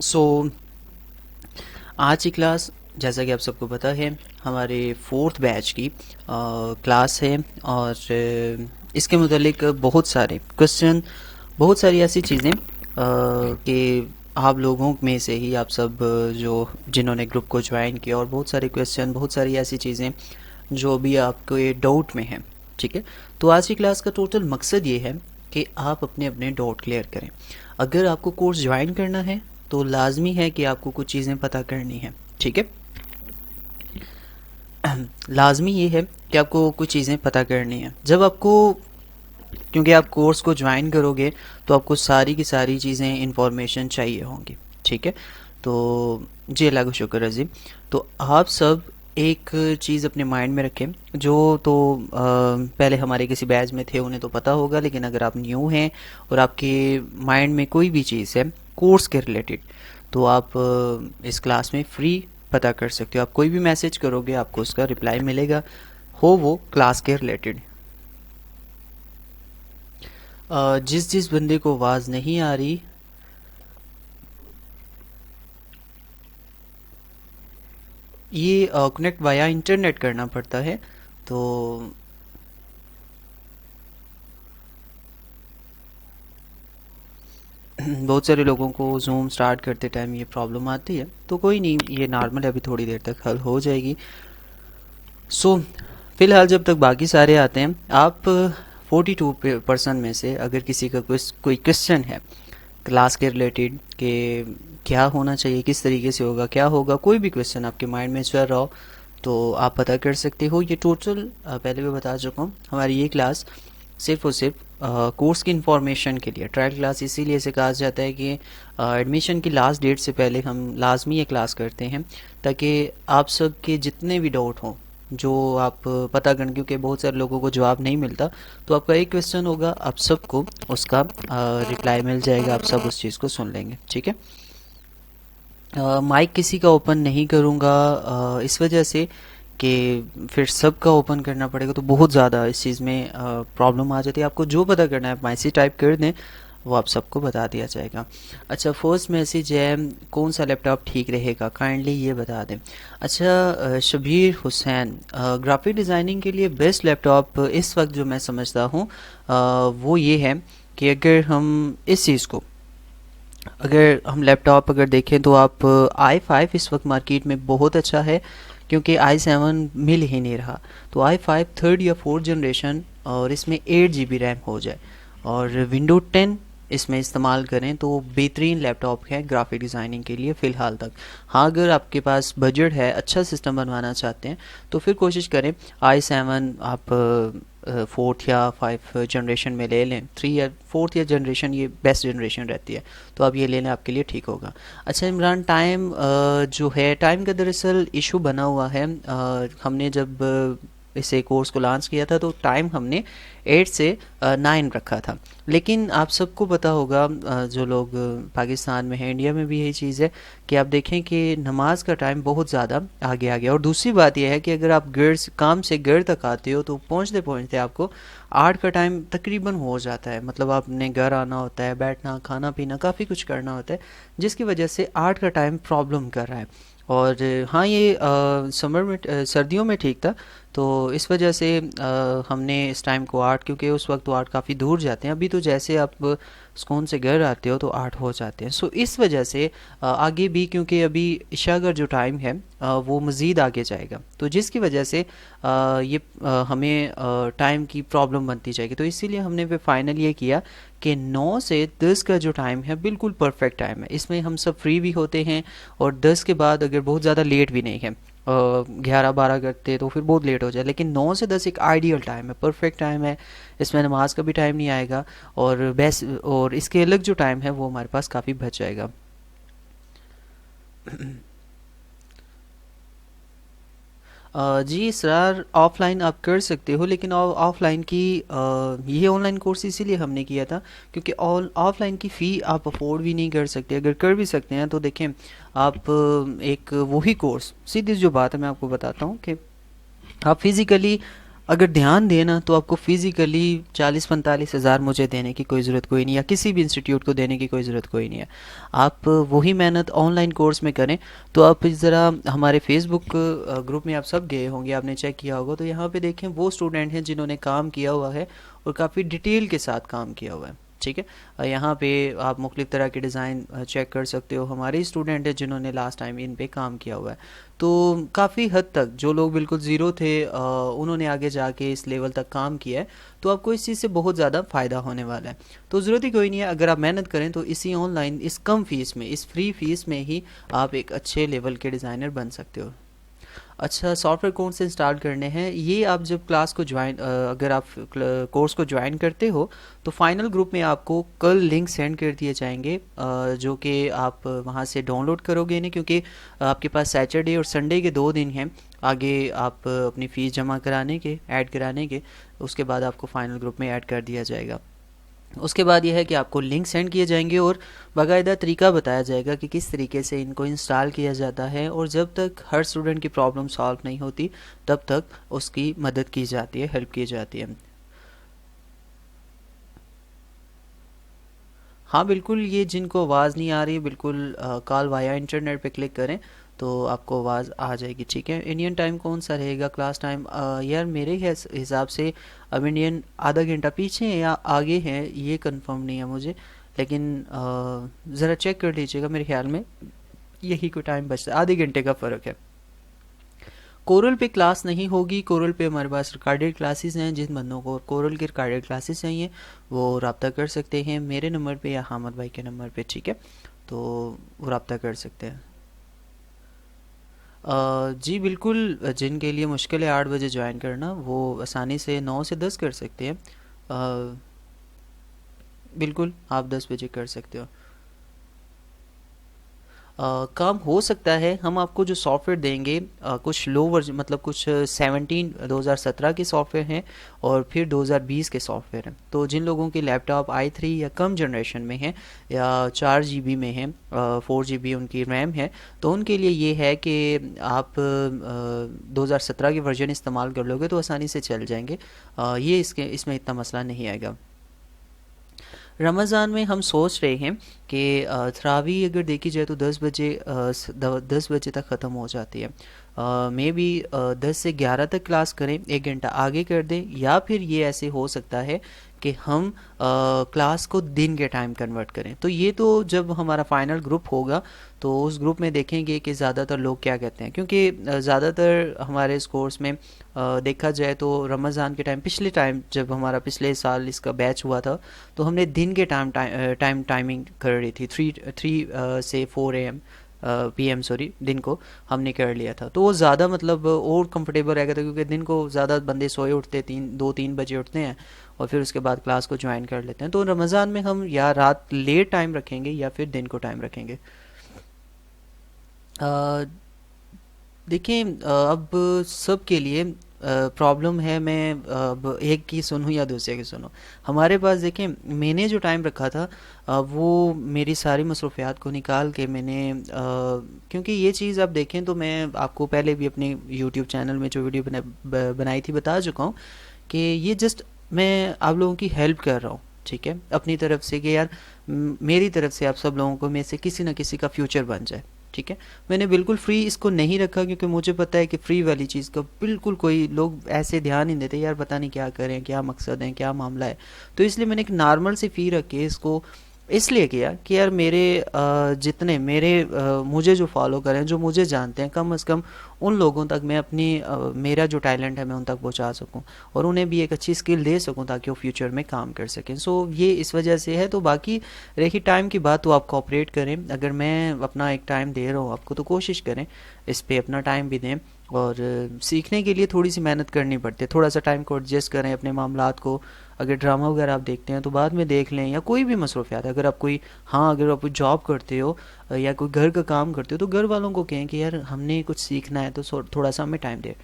सो आज की क्लास, जैसा कि आप सबको पता है, हमारे फोर्थ बैच की क्लास है। और इसके मुतालिक बहुत सारे क्वेश्चन, बहुत सारी ऐसी चीज़ें कि आप लोगों में से ही आप सब जो जिन्होंने ग्रुप को ज्वाइन किया, और बहुत सारे क्वेश्चन, बहुत सारी ऐसी चीज़ें जो भी आपके डाउट में हैं। ठीक है, तो आज की क्लास का टोटल मकसद ये है कि आप अपने अपने डाउट क्लियर करें। अगर आपको कोर्स ज्वाइन करना है तो लाजमी है कि आपको कुछ चीज़ें पता करनी है। ठीक है, लाजमी ये है कि आपको कुछ चीज़ें पता करनी है जब आपको, क्योंकि आप कोर्स को ज्वाइन करोगे तो आपको सारी की सारी चीज़ें इंफॉर्मेशन चाहिए होंगी। ठीक है, तो जी अल्लाह का शुक्र अजीम। तो आप सब एक चीज़ अपने माइंड में रखें, जो तो पहले हमारे किसी बैच में थे उन्हें तो पता होगा, लेकिन अगर आप न्यू हैं और आपके माइंड में कोई भी चीज़ है कोर्स के रिलेटेड, तो आप इस क्लास में फ्री पता कर सकते हो। आप कोई भी मैसेज करोगे आपको उसका रिप्लाई मिलेगा, हो वो क्लास के रिलेटेड। जिस जिस बंदे को आवाज़ नहीं आ रही, ये कनेक्ट वाया इंटरनेट करना पड़ता है। तो बहुत सारे लोगों को जूम स्टार्ट करते टाइम ये प्रॉब्लम आती है, तो कोई नहीं, ये नॉर्मल है, अभी थोड़ी देर तक हल हो जाएगी। सो फिलहाल जब तक बाकी सारे आते हैं, आप 42% में से अगर किसी का कोई क्वेश्चन है क्लास के रिलेटेड कि क्या होना चाहिए, किस तरीके से होगा, क्या होगा, कोई भी क्वेश्चन आपके माइंड में चल रहा हो, तो आप पता कर सकते हो। ये टोटल पहले भी बता चुका हूँ, हमारी ये क्लास सिर्फ और सिर्फ कोर्स की इंफॉर्मेशन के लिए, ट्रायल क्लास इसीलिए से कहा जाता है कि एडमिशन की लास्ट डेट से पहले हम लाजमी ये क्लास करते हैं, ताकि आप सब के जितने भी डाउट हों जो आप पता करें, क्योंकि बहुत सारे लोगों को जवाब नहीं मिलता, तो आपका एक क्वेश्चन होगा, आप सबको उसका रिप्लाई मिल जाएगा, आप सब उस चीज़ को सुन लेंगे। ठीक है, माइक किसी का ओपन नहीं करूँगा इस वजह से कि फिर सबका ओपन करना पड़ेगा, तो बहुत ज़्यादा इस चीज़ में प्रॉब्लम आ जाती है। आपको जो पता करना है आप मैसेज टाइप कर दें, वो आप सबको बता दिया जाएगा। अच्छा, फर्स्ट मैसेज है, कौन सा लैपटॉप ठीक रहेगा, काइंडली ये बता दें। अच्छा, शबीर हुसैन, ग्राफिक डिज़ाइनिंग के लिए बेस्ट लैपटॉप इस वक्त जो मैं समझता हूँ वो ये है कि अगर हम इस चीज़ को, अगर हम लैपटॉप अगर देखें तो आप i5 इस वक्त मार्केट में बहुत अच्छा है, क्योंकि i7 मिल ही नहीं रहा। तो i5 थर्ड या फोर्थ जनरेशन, और इसमें 8 GB रैम हो जाए और विंडो 10 इसमें इस्तेमाल करें, तो बेहतरीन लैपटॉप है ग्राफिक डिज़ाइनिंग के लिए फ़िलहाल तक। हाँ, अगर आपके पास बजट है, अच्छा सिस्टम बनवाना चाहते हैं, तो फिर कोशिश करें i7 आप फोर्थ या 5 जनरेशन में ले लें। 3 या 4th या जनरेशन ये बेस्ट जनरेशन रहती है, तो आप ये ले लें, आपके लिए ठीक होगा। अच्छा इमरान, टाइम जो है, टाइम का दरअसल इशू बना हुआ है। हमने जब इसे कोर्स को लॉन्च किया था तो टाइम हमने 8 से 9 रखा था, लेकिन आप सबको पता होगा जो लोग पाकिस्तान में हैं, इंडिया में भी यही चीज़ है कि आप देखें कि नमाज का टाइम बहुत ज़्यादा आगे आ गया। और दूसरी बात यह है कि अगर आप घर काम से घर तक आते हो तो पहुंचते पहुंचते आपको 8 का टाइम तकरीबन हो जाता है। मतलब आपने घर आना होता है, बैठना, खाना पीना, काफ़ी कुछ करना होता है, जिसकी वजह से 8 का टाइम प्रॉब्लम कर रहा है। और हाँ, ये समर में सर्दियों में ठीक था, तो इस वजह से हमने इस टाइम को 8, क्योंकि उस वक्त तो 8 काफ़ी दूर जाते हैं। अभी तो जैसे आप स्कूल से घर आते हो तो 8 हो जाते हैं। सो इस वजह से आगे भी, क्योंकि अभी इशा का जो टाइम है वो मज़ीद आगे जाएगा, तो जिसकी वजह से ये हमें टाइम की प्रॉब्लम बनती जाएगी। तो इसीलिए हमने फिर फाइनल ये किया कि 9 से 10 का जो टाइम है बिल्कुल परफेक्ट टाइम है। इसमें हम सब फ्री भी होते हैं, और 10 के बाद अगर बहुत ज़्यादा लेट भी नहीं है, 11-12 करते तो फिर बहुत लेट हो जाए, लेकिन 9 से 10 एक आइडियल टाइम है, परफेक्ट टाइम है। इसमें नमाज का भी टाइम नहीं आएगा, और बेस्ट, और इसके अलग जो टाइम है वो हमारे पास काफ़ी बच जाएगा। जी सर, ऑफ़लाइन आप कर सकते हो, लेकिन ऑफ़लाइन की ये ऑनलाइन कोर्स इसीलिए हमने किया था क्योंकि ऑफ़लाइन की फ़ी आप अफोर्ड भी नहीं कर सकते। अगर कर भी सकते हैं तो देखें, आप एक वही कोर्स, सीधी जो बात है मैं आपको बताता हूँ कि आप फिज़िकली अगर ध्यान देना तो आपको फिज़िकली 40-45 हज़ार मुझे देने की कोई ज़रूरत कोई नहीं, या किसी भी इंस्टीट्यूट को देने की कोई ज़रूरत कोई नहीं है। आप वही मेहनत ऑनलाइन कोर्स में करें। तो आप ज़रा हमारे फेसबुक ग्रुप में आप सब गए होंगे, आपने चेक किया होगा, तो यहाँ पे देखें वो स्टूडेंट हैं जिन्होंने काम किया हुआ है और काफ़ी डिटेल के साथ काम किया हुआ है। ठीक है, यहाँ पे आप मुख्तलिफ़ तरह के डिज़ाइन चेक कर सकते हो। हमारे स्टूडेंट हैं जिन्होंने लास्ट टाइम इन पे काम किया हुआ है। तो काफ़ी हद तक जो लोग बिल्कुल ज़ीरो थे उन्होंने आगे जाके इस लेवल तक काम किया है। तो आपको इस चीज़ से बहुत ज़्यादा फ़ायदा होने वाला है। तो ज़रूरत ही कोई नहीं है, अगर आप मेहनत करें तो इसी ऑनलाइन इस कम फ़ीस में, इस फ्री फ़ीस में ही आप एक अच्छे लेवल के डिज़ाइनर बन सकते हो। अच्छा, सॉफ्टवेयर कौन से इंस्टॉल करने हैं, ये आप जब क्लास को ज्वाइन, अगर आप कोर्स को ज्वाइन करते हो तो फाइनल ग्रुप में आपको कल लिंक सेंड कर दिए जाएंगे, जो कि आप वहाँ से डाउनलोड करोगे नहीं, क्योंकि आपके पास सैटरडे और संडे के 2 दिन हैं आगे आप अपनी फ़ीस जमा कराने के, ऐड कराने के। उसके बाद आपको फाइनल ग्रुप में ऐड कर दिया जाएगा। उसके बाद यह है कि आपको लिंक सेंड किए जाएंगे और बाकायदा तरीका बताया जाएगा कि किस तरीके से इनको इंस्टॉल किया जाता है, और जब तक हर स्टूडेंट की प्रॉब्लम सॉल्व नहीं होती तब तक उसकी मदद की जाती है, हेल्प की जाती है। हाँ बिल्कुल, ये जिनको आवाज़ नहीं आ रही बिल्कुल कॉल वाया इंटरनेट पे क्लिक करें तो आपको आवाज़ आ जाएगी। ठीक है, इंडियन टाइम कौन सा रहेगा क्लास टाइम? यार मेरे हिसाब से अब इंडियन आधा घंटा पीछे है या आगे है ये कंफर्म नहीं है मुझे, लेकिन ज़रा चेक कर लीजिएगा। मेरे ख्याल में यही कोई टाइम बचता है, आधे घंटे का फ़र्क है। कोरल पे क्लास नहीं होगी, कोरल पे हमारे पास रिकॉर्डेड क्लासेस हैं। जिन बंदों को कोरल की रिकॉर्डेड क्लासेस चाहिए वो रब्ता कर सकते हैं मेरे नंबर पे या हामिद भाई के नंबर पे। ठीक है, तो वो रब्ता कर सकते हैं। जी बिल्कुल, जिनके लिए मुश्किल है 8 बजे ज्वाइन करना वो आसानी से 9 से 10 कर सकते हैं। अ, बिल्कुल आप 10 बजे कर सकते हो। काम हो सकता है, हम आपको जो सॉफ्टवेयर देंगे कुछ लो वर्जन, मतलब कुछ 2017 के सॉफ्टवेयर हैं और फिर 2020 के सॉफ्टवेयर हैं। तो जिन लोगों के लैपटॉप i3 या कम जनरेशन में हैं या 4 GB में हैं, 4 GB उनकी रैम है, तो उनके लिए ये है कि आप 2017 के वर्जन इस्तेमाल कर लोगे तो आसानी से चल जाएंगे। ये इसमें इतना मसला नहीं आएगा। रमज़ान में हम सोच रहे हैं कि तरावी अगर देखी जाए तो 10 बजे 10 बजे तक ख़त्म हो जाती है। मे बी 10 से 11 तक क्लास करें, 1 घंटा आगे कर दें, या फिर ये ऐसे हो सकता है कि हम क्लास को दिन के टाइम कन्वर्ट करें। तो ये तो जब हमारा फाइनल ग्रुप होगा तो उस ग्रुप में देखेंगे कि ज़्यादातर लोग क्या कहते हैं, क्योंकि ज़्यादातर हमारे इस कोर्स में देखा जाए तो रमज़ान के टाइम, पिछले टाइम जब हमारा पिछले साल इसका बैच हुआ था तो हमने दिन के टाइमिंग कर रही थी, थ्री से 4 AM PM, सॉरी, दिन को हमने कर लिया था। तो वो ज़्यादा मतलब और कंफर्टेबल रहेगा था, क्योंकि दिन को ज़्यादा बंदे सोए उठते, 2-3 बजे उठते हैं और फिर उसके बाद क्लास को ज्वाइन कर लेते हैं। तो रमज़ान में हम या रात लेट टाइम रखेंगे या फिर दिन को टाइम रखेंगे। अ, देखें, अब सब के लिए प्रॉब्लम है, मैं अब एक की सुनूं या दूसरे की सुनूं। हमारे पास देखें, मैंने जो टाइम रखा था वो मेरी सारी मसरूफियात को निकाल के मैंने क्योंकि ये चीज़ आप देखें तो मैं आपको पहले भी अपने यूट्यूब चैनल में जो वीडियो बनाई थी बता चुका हूँ कि ये जस्ट मैं आप लोगों की हेल्प कर रहा हूँ। ठीक है, अपनी तरफ से कि यार मेरी तरफ से आप सब लोगों को में से किसी न किसी का फ्यूचर बन जाए। ठीक है, मैंने बिल्कुल फ्री इसको नहीं रखा, क्योंकि मुझे पता है कि फ्री वाली चीज़ का बिल्कुल कोई लोग ऐसे ध्यान नहीं देते, यार पता नहीं क्या करें, क्या मकसद है, क्या मामला है। तो इसलिए मैंने एक नॉर्मल सी फ़ी रख के इसको इसलिए किया कि यार मेरे जितने मेरे मुझे जो फॉलो करें, जो मुझे जानते हैं, कम से कम उन लोगों तक मैं अपनी मेरा जो टैलेंट है मैं उन तक पहुंचा सकूं और उन्हें भी एक अच्छी स्किल दे सकूं ताकि वो फ्यूचर में काम कर सकें। सो ये इस वजह से है। तो बाकी रही टाइम की बात, तो आप कोऑपरेट करें। अगर मैं अपना एक टाइम दे रहा हूँ आपको तो कोशिश करें इस पर अपना टाइम भी दें, और सीखने के लिए थोड़ी सी मेहनत करनी पड़ती है, थोड़ा सा टाइम को एडजस्ट करें अपने मामलात को। अगर ड्रामा वगैरह आप देखते हैं तो बाद में देख लें, या कोई भी मसरूफियात, अगर आप कोई, हाँ अगर आप कोई जॉब करते हो या कोई घर का काम करते हो तो घर वालों को कहें कि यार हमने कुछ सीखना है तो थोड़ा सा हमें टाइम दे।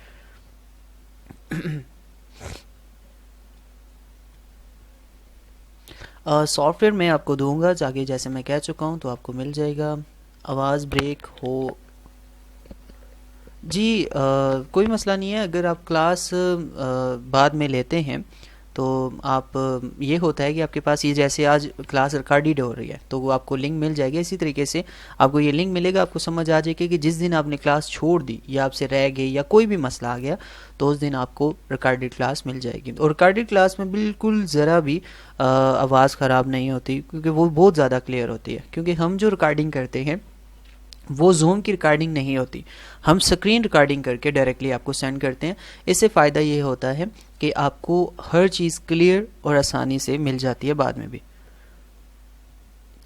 सॉफ्टवेयर मैं आपको दूंगा जाके, जैसे मैं कह चुका हूँ, तो आपको मिल जाएगा। आवाज़ ब्रेक हो जी कोई मसला नहीं है। अगर आप क्लास बाद में लेते हैं तो आप ये होता है कि आपके पास ये जैसे आज क्लास रिकॉर्डेड हो रही है तो वो आपको लिंक मिल जाएगी। इसी तरीके से आपको ये लिंक मिलेगा, आपको समझ आ जाएगी कि जिस दिन आपने क्लास छोड़ दी या आपसे रह गई या कोई भी मसला आ गया तो उस दिन आपको रिकॉर्डेड क्लास मिल जाएगी। और रिकॉर्डेड क्लास में बिल्कुल ज़रा भी आवाज़ ख़राब नहीं होती, क्योंकि वो बहुत ज़्यादा क्लियर होती है। क्योंकि हम जो रिकॉर्डिंग करते हैं वो जूम की रिकॉर्डिंग नहीं होती, हम स्क्रीन रिकॉर्डिंग करके डायरेक्टली आपको सेंड करते हैं। इससे फ़ायदा ये होता है कि आपको हर चीज़ क्लियर और आसानी से मिल जाती है बाद में भी।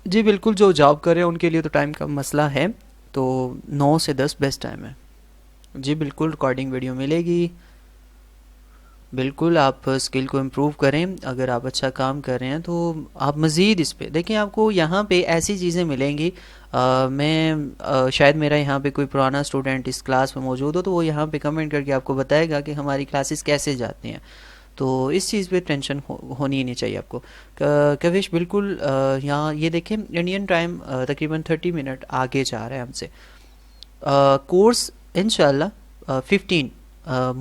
जी बिल्कुल, जो जॉब कर रहे हैं उनके लिए तो टाइम का मसला है, तो 9 से 10 बेस्ट टाइम है। जी बिल्कुल, रिकॉर्डिंग वीडियो मिलेगी। बिल्कुल, आप स्किल को इम्प्रूव करें। अगर आप अच्छा काम कर रहे हैं तो आप मज़ीद इस पे देखें, आपको यहाँ पे ऐसी चीज़ें मिलेंगी। शायद मेरा यहाँ पे कोई पुराना स्टूडेंट इस क्लास में मौजूद हो तो वो यहाँ पे कमेंट करके आपको बताएगा कि हमारी क्लासेस कैसे जाती हैं। तो इस चीज़ पे टेंशन होनी ही नहीं चाहिए आपको। कविश बिल्कुल, यहाँ ये देखें इंडियन टाइम तकरीबन 30 मिनट आगे जा रहा है हमसे। कोर्स इंशाल्लाह 15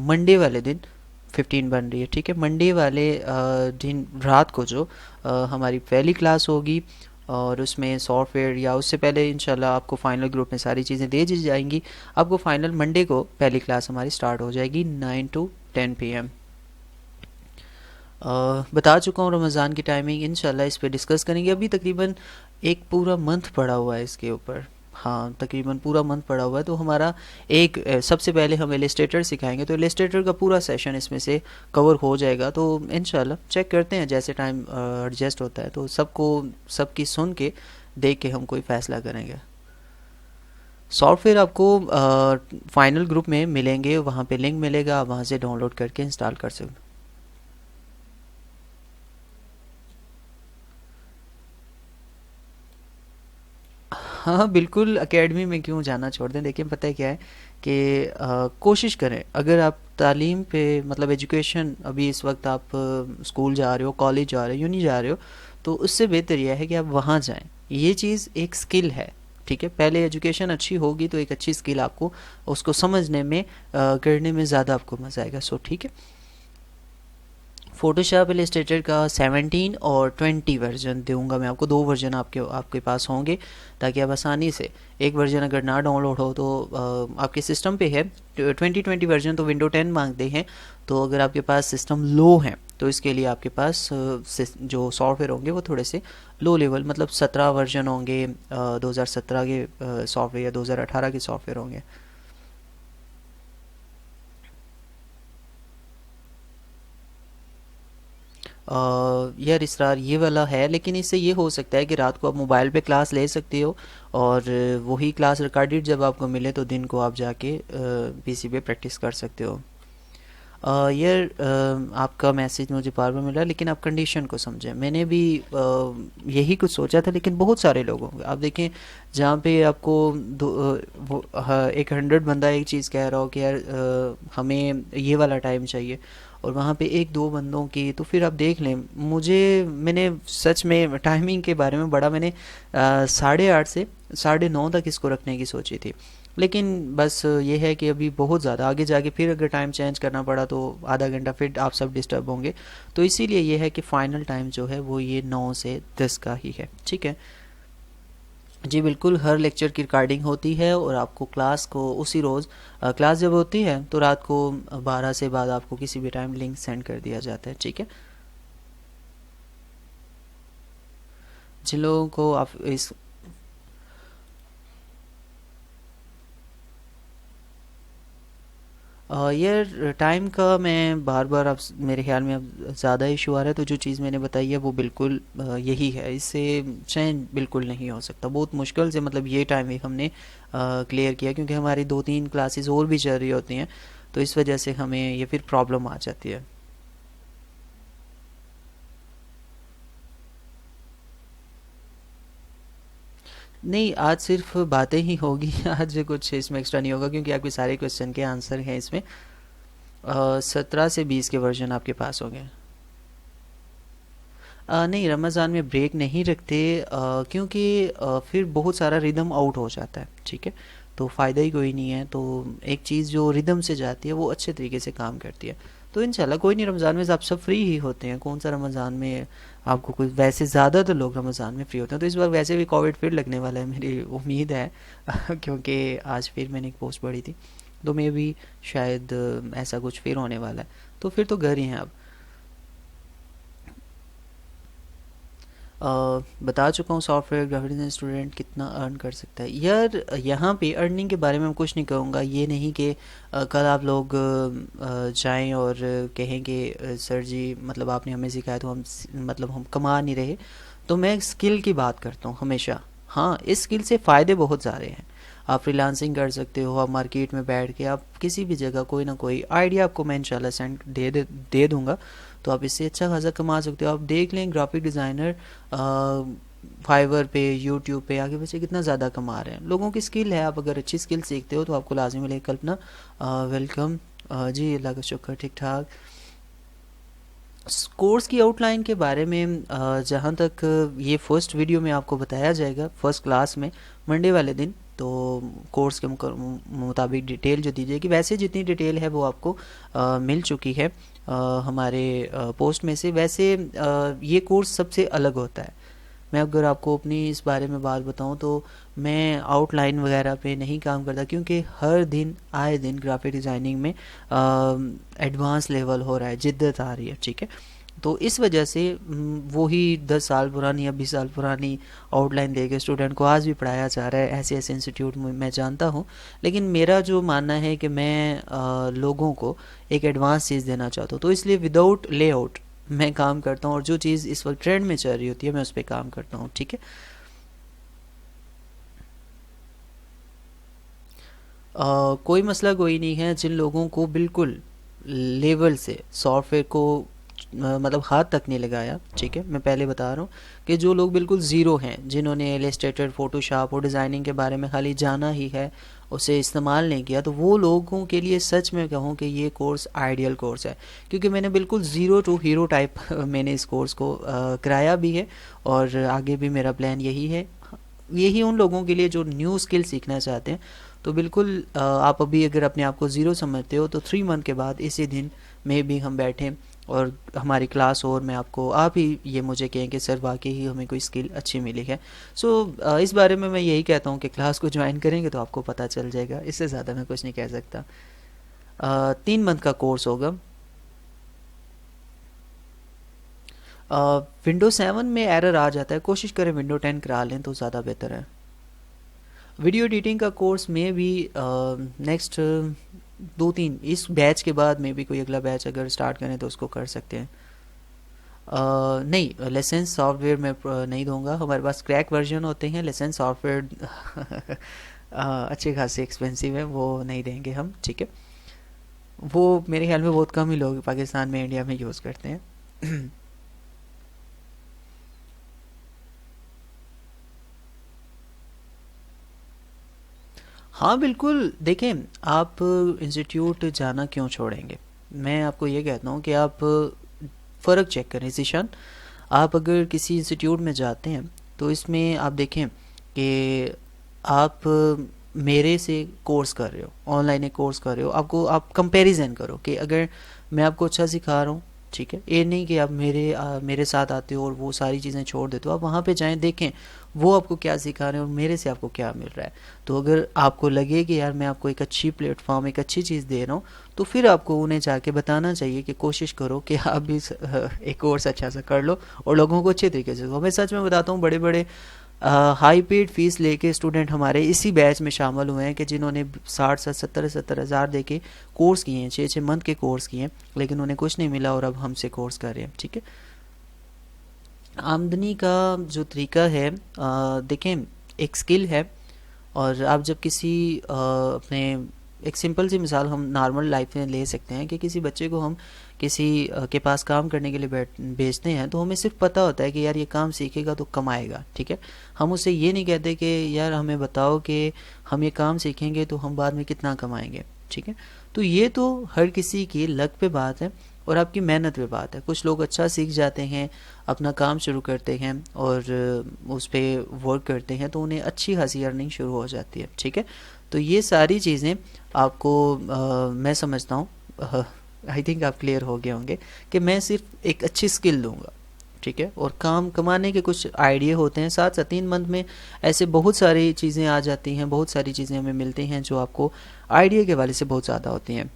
मंडे वाले दिन 15 बन रही है, ठीक है। मंडे वाले दिन रात को जो हमारी पहली क्लास होगी और उसमें सॉफ्टवेयर या उससे पहले इंशाल्लाह आपको फाइनल ग्रुप में सारी चीज़ें दे दी जाएंगी। आपको फाइनल मंडे को पहली क्लास हमारी स्टार्ट हो जाएगी 9 to 10 PM। बता चुका हूँ रमज़ान की टाइमिंग, इंशाल्लाह इस पे डिस्कस करेंगे। अभी तकरीबन एक पूरा मंथ पड़ा हुआ है इसके ऊपर। हाँ, तकरीबन पूरा मंथ पड़ा हुआ है। तो हमारा एक सबसे पहले हम इलस्ट्रेटर सिखाएंगे, तो इलस्ट्रेटर का पूरा सेशन इसमें से कवर हो जाएगा। तो इंशाल्लाह चेक करते हैं जैसे टाइम एडजस्ट होता है तो सबको सबकी सुन के देख के हम कोई फ़ैसला करेंगे। सॉफ्टवेयर आपको फाइनल ग्रुप में मिलेंगे, वहाँ पे लिंक मिलेगा, आप वहाँ से डाउनलोड करके इंस्टॉल कर सकते। हाँ बिल्कुल, एकेडमी में क्यों जाना छोड़ दें। देखिए पता है क्या है कि कोशिश करें, अगर आप तालीम पे मतलब एजुकेशन अभी इस वक्त आप स्कूल जा रहे हो, कॉलेज जा रहे हो, यूनी जा रहे हो, तो उससे बेहतर यह है कि आप वहाँ जाएं। ये चीज़ एक स्किल है, ठीक है। पहले एजुकेशन अच्छी होगी तो एक अच्छी स्किल आपको उसको समझने में करने में ज़्यादा आपको मज़ा आएगा। सो ठीक है। फ़ोटोशॉप इलस्ट्रेटर का 17 और 20 वर्जन दूंगा मैं आपको। दो वर्जन आपके आपके पास होंगे ताकि आप आसानी से, एक वर्जन अगर ना डाउनलोड हो तो आपके सिस्टम पे है 2020 वर्जन तो विंडो 10 मांगते हैं। तो अगर आपके पास सिस्टम लो है तो इसके लिए आपके पास जो सॉफ्टवेयर होंगे वो थोड़े से लो लेवल, मतलब 17 वर्जन होंगे, 2017 के सॉफ्टवेयर या 2018 के सॉफ्टवेयर होंगे। यार इसरार ये वाला है, लेकिन इससे ये हो सकता है कि रात को आप मोबाइल पे क्लास ले सकते हो और वही क्लास रिकॉर्डेड जब आपको मिले तो दिन को आप जाके पीसी पे प्रैक्टिस कर सकते हो। यार आपका मैसेज मुझे बार बार मिला, लेकिन आप कंडीशन को समझें। मैंने भी यही कुछ सोचा था, लेकिन बहुत सारे लोग होंगे आप देखें जहाँ पे आपको हाँ, एक 100 बंदा एक चीज़ कह रहा हो कि यार हमें ये वाला टाइम चाहिए, और वहाँ पे एक दो बंदों की, तो फिर आप देख लें। मैंने सच में टाइमिंग के बारे में बड़ा मैंने 8:30 से 9:30 तक इसको रखने की सोची थी, लेकिन बस ये है कि अभी बहुत ज़्यादा आगे जाके फिर अगर टाइम चेंज करना पड़ा तो आधा घंटा फिर आप सब डिस्टर्ब होंगे। तो इसीलिए ये है कि फ़ाइनल टाइम जो है वो ये 9 से 10 का ही है, ठीक है। जी बिल्कुल, हर लेक्चर की रिकॉर्डिंग होती है और आपको क्लास को उसी रोज़ क्लास जब होती है तो रात को 12 से बाद आपको किसी भी टाइम लिंक सेंड कर दिया जाता है, ठीक है। जिन लोगों को आप इस यार टाइम का मैं बार बार, अब मेरे ख्याल में अब ज़्यादा इशू आ रहा है, तो जो चीज़ मैंने बताई है वो बिल्कुल यही है। इससे चेंज बिल्कुल नहीं हो सकता, बहुत मुश्किल से, मतलब ये टाइम ही हमने क्लियर किया, क्योंकि हमारी 2-3 क्लासेस और भी चल रही होती हैं, तो इस वजह से हमें ये फिर प्रॉब्लम आ जाती है। नहीं, आज सिर्फ बातें ही होगी आज कुछ इसमें एक्स्ट्रा नहीं होगा, क्योंकि आपके सारे क्वेश्चन के आंसर हैं इसमें। 17 से 20 के वर्जन आपके पास होंगे। नहीं, रमज़ान में ब्रेक नहीं रखते, क्योंकि फिर बहुत सारा रिदम आउट हो जाता है, ठीक है। तो फ़ायदा ही कोई नहीं है। तो एक चीज़ जो रिदम से जाती है वो अच्छे तरीके से काम करती है। तो इंशाल्लाह कोई नहीं, रमज़ान में आप सब फ्री ही होते हैं, कौन सा रमज़ान में आपको कोई, वैसे ज़्यादातर लोग रमज़ान में फ्री होते हैं। तो इस बार वैसे भी कोविड फिर लगने वाला है, मेरी उम्मीद है क्योंकि आज फिर मैंने एक पोस्ट पढ़ी थी, तो मे भी शायद ऐसा कुछ फिर होने वाला है। तो फिर तो घर ही हैं अब। बता चुका हूँ सॉफ्टवेयर ग्राफिक डिज़ाइन स्टूडेंट कितना अर्न कर सकता है। यार यहाँ पे अर्निंग के बारे में मैं कुछ नहीं कहूँगा, ये नहीं कि कल आप लोग जाएं और कहें कि सर जी मतलब आपने हमें सिखाया तो मतलब हम कमा नहीं रहे। तो मैं स्किल की बात करता हूँ हमेशा। हाँ, इस स्किल से फ़ायदे बहुत सारे हैं। आप फ्रीलांसिंग कर सकते हो, आप मार्केट में बैठ के आप किसी भी जगह कोई ना कोई आइडिया आपको मैं इंशाल्लाह सेंड दे दूँगा, तो आप इससे अच्छा खासा कमा सकते हो। आप देख लें ग्राफिक डिज़ाइनर फाइवर पे, यूट्यूब पे आगे बच्चे कितना ज़्यादा कमा रहे हैं। लोगों की स्किल है, आप अगर अच्छी स्किल सीखते हो तो आपको लाजमी मिलेगी। कल्पना वेलकम। जी अल्लाह का शुक्र, ठीक ठाक। कोर्स की आउटलाइन के बारे में जहाँ तक ये फर्स्ट वीडियो में आपको बताया जाएगा फर्स्ट क्लास में मंडे वाले दिन, तो कोर्स के मुताबिक डिटेल जो दी जाएगी, वैसे जितनी डिटेल है वो आपको मिल चुकी है हमारे पोस्ट में से। वैसे ये कोर्स सबसे अलग होता है। मैं अगर आपको अपनी इस बारे में बात बताऊं तो मैं आउटलाइन वगैरह पे नहीं काम करता, क्योंकि हर दिन आए दिन ग्राफिक डिज़ाइनिंग में एडवांस लेवल हो रहा है, जिद्दत आ रही है, ठीक है। तो इस वजह से वही 10 साल पुरानी या 20 साल पुरानी आउटलाइन देके स्टूडेंट को आज भी पढ़ाया जा रहा है। ऐसे ऐसे इंस्टीट्यूट में मैं जानता हूँ, लेकिन मेरा जो मानना है कि मैं लोगों को एक एडवांस चीज़ देना चाहता हूँ, तो इसलिए विदाउट लेआउट मैं काम करता हूँ, और जो चीज़ इस वक्त ट्रेंड में चल रही होती है मैं उस पर काम करता हूँ, ठीक है। कोई मसला कोई नहीं है। जिन लोगों को बिल्कुल लेवल से सॉफ्टवेयर को मतलब हाथ तक नहीं लगाया, ठीक है, मैं पहले बता रहा हूँ कि जो लोग बिल्कुल ज़ीरो हैं, जिन्होंने इलस्ट्रेटर, फोटोशॉप और डिज़ाइनिंग के बारे में खाली जाना ही है, उसे इस्तेमाल नहीं किया, तो वो लोगों के लिए सच में कहूँ कि ये कोर्स आइडियल कोर्स है। क्योंकि मैंने बिल्कुल ज़ीरो टू हीरो टाइप मैंने इस कोर्स को कराया भी है, और आगे भी मेरा प्लान यही है। यही उन लोगों के लिए जो न्यू स्किल सीखना चाहते हैं। तो बिल्कुल आप अभी अगर अपने आप को ज़ीरो समझते हो तो 3 मंथ के बाद इसी दिन में भी हम बैठें और हमारी क्लास, और मैं आपको, आप ही ये मुझे कहें कि सर वाकई ही हमें कोई स्किल अच्छी मिली है। सो इस बारे में मैं यही कहता हूँ कि क्लास को ज्वाइन करेंगे तो आपको पता चल जाएगा। इससे ज़्यादा मैं कुछ नहीं कह सकता। 3 मंथ का कोर्स होगा। विंडो 7 में एरर आ जाता है, कोशिश करें विंडो 10 करा लें तो ज़्यादा बेहतर है। वीडियो एडिटिंग का कोर्स में भी नेक्स्ट 2-3 इस बैच के बाद में भी कोई अगला बैच अगर स्टार्ट करें तो उसको कर सकते हैं। नहीं, लाइसेंस सॉफ्टवेयर मैं नहीं दूंगा। हमारे पास क्रैक वर्जन होते हैं, लाइसेंस सॉफ्टवेयर अच्छे खासे एक्सपेंसिव है, वो नहीं देंगे हम, ठीक है। वो मेरे ख्याल में बहुत कम ही लोग पाकिस्तान में, इंडिया में यूज़ करते हैं। हाँ बिल्कुल, देखें आप इंस्टीट्यूट जाना क्यों छोड़ेंगे। मैं आपको ये कहता हूँ कि आप फ़र्क चेक करें ज़ीशान। आप अगर किसी इंस्टीट्यूट में जाते हैं तो इसमें आप देखें कि आप मेरे से कोर्स कर रहे हो, ऑनलाइन एक कोर्स कर रहे हो, आपको आप कंपैरिजन करो कि अगर मैं आपको अच्छा सिखा रहा हूँ, ठीक है, ये नहीं कि आप मेरे साथ आते हो और वो सारी चीज़ें छोड़ देते हो। आप वहाँ पे जाएं, देखें वो आपको क्या सिखा रहे हैं और मेरे से आपको क्या मिल रहा है। तो अगर आपको लगे कि यार मैं आपको एक अच्छी प्लेटफॉर्म, एक अच्छी चीज़ दे रहा हूँ, तो फिर आपको उन्हें जाके बताना चाहिए कि कोशिश करो कि आप भी एक कोर्स अच्छा सा कर लो और लोगों को अच्छे तरीके से। मैं सच में बताता हूँ, बड़े बड़े हाई पेड फीस लेके स्टूडेंट हमारे इसी बैच में शामिल हुए हैं कि जिन्होंने 60-70 हज़ार दे के कोर्स किए हैं, 6-6 मंथ के कोर्स किए हैं, लेकिन उन्हें कुछ नहीं मिला और अब हमसे कोर्स कर रहे हैं, ठीक है। आमदनी का जो तरीका है, देखें एक स्किल है, और आप जब किसी अपने, एक सिंपल सी मिसाल हम नॉर्मल लाइफ में ले सकते हैं कि किसी बच्चे को हम किसी के पास काम करने के लिए भेजते हैं, तो हमें सिर्फ पता होता है कि यार ये काम सीखेगा तो कमाएगा, ठीक है। हम उससे ये नहीं कहते कि यार हमें बताओ कि हम ये काम सीखेंगे तो हम बाद में कितना कमाएंगे, ठीक है। तो ये तो हर किसी की लक पे बात है और आपकी मेहनत पे बात है। कुछ लोग अच्छा सीख जाते हैं, अपना काम शुरू करते हैं और उस पर वर्क करते हैं, तो उन्हें अच्छी खासी अर्निंग शुरू हो जाती है, ठीक है। तो ये सारी चीज़ें आपको मैं समझता हूँ, आई थिंक आप क्लियर हो गए होंगे कि मैं सिर्फ एक अच्छी स्किल दूंगा, ठीक है, और काम कमाने के कुछ आइडिया होते हैं। साथ साथ 3 मंथ में ऐसे बहुत सारी चीज़ें आ जाती हैं, बहुत सारी चीज़ें हमें मिलती हैं जो आपको आइडिया के वाले से बहुत ज़्यादा होती हैं।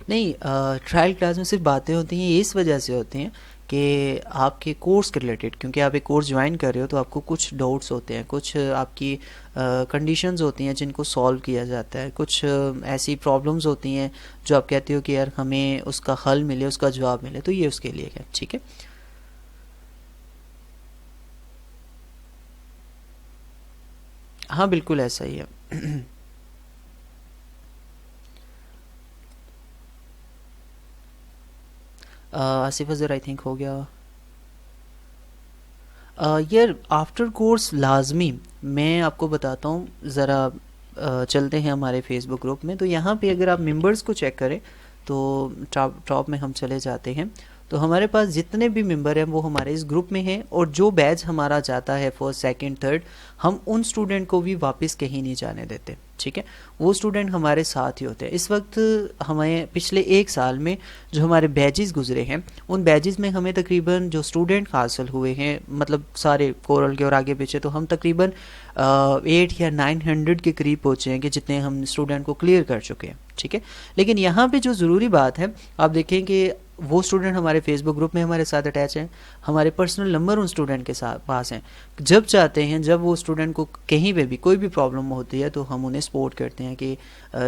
नहीं, ट्रायल क्लास में सिर्फ बातें होती हैं, ये इस वजह से होती हैं कि आपके कोर्स के रिलेटेड, क्योंकि आप एक कोर्स ज्वाइन कर रहे हो तो आपको कुछ डाउट्स होते हैं, कुछ आपकी कंडीशंस होती हैं जिनको सॉल्व किया जाता है, कुछ ऐसी प्रॉब्लम्स होती हैं जो आप कहते हो कि यार हमें उसका हल मिले, उसका जवाब मिले, तो ये उसके लिए है, ठीक है। हाँ बिल्कुल ऐसा ही है। आसिफ अजहर आई थिंक हो गया। यार आफ्टर कोर्स लाजमी, मैं आपको बताता हूँ ज़रा, चलते हैं हमारे फेसबुक ग्रुप में, तो यहाँ पे अगर आप मेंबर्स को चेक करें तो टॉप टॉप में हम चले जाते हैं, तो हमारे पास जितने भी मेंबर हैं वो हमारे इस ग्रुप में हैं, और जो बैच हमारा जाता है फर्स्ट सेकंड थर्ड, हम उन स्टूडेंट को भी वापस कहीं नहीं जाने देते, ठीक है। वो स्टूडेंट हमारे साथ ही होते हैं। इस वक्त हमें पिछले 1 साल में जो हमारे बैचेस गुजरे हैं, उन बैचेस में हमें तकरीबन जो स्टूडेंट हासिल हुए हैं, मतलब सारे कोरल के और आगे पीछे, तो हम तकरीबन 8 या 900 के करीब पहुँचे हैं कि जितने हम स्टूडेंट को क्लियर कर चुके हैं, ठीक है। लेकिन यहाँ पे जो ज़रूरी बात है, आप देखें कि वो स्टूडेंट हमारे फेसबुक ग्रुप में हमारे साथ अटैच हैं, हमारे पर्सनल नंबर उन स्टूडेंट के साथ पास हैं। जब चाहते हैं, जब वो स्टूडेंट को कहीं पे भी कोई भी प्रॉब्लम होती है तो हम उन्हें सपोर्ट करते हैं कि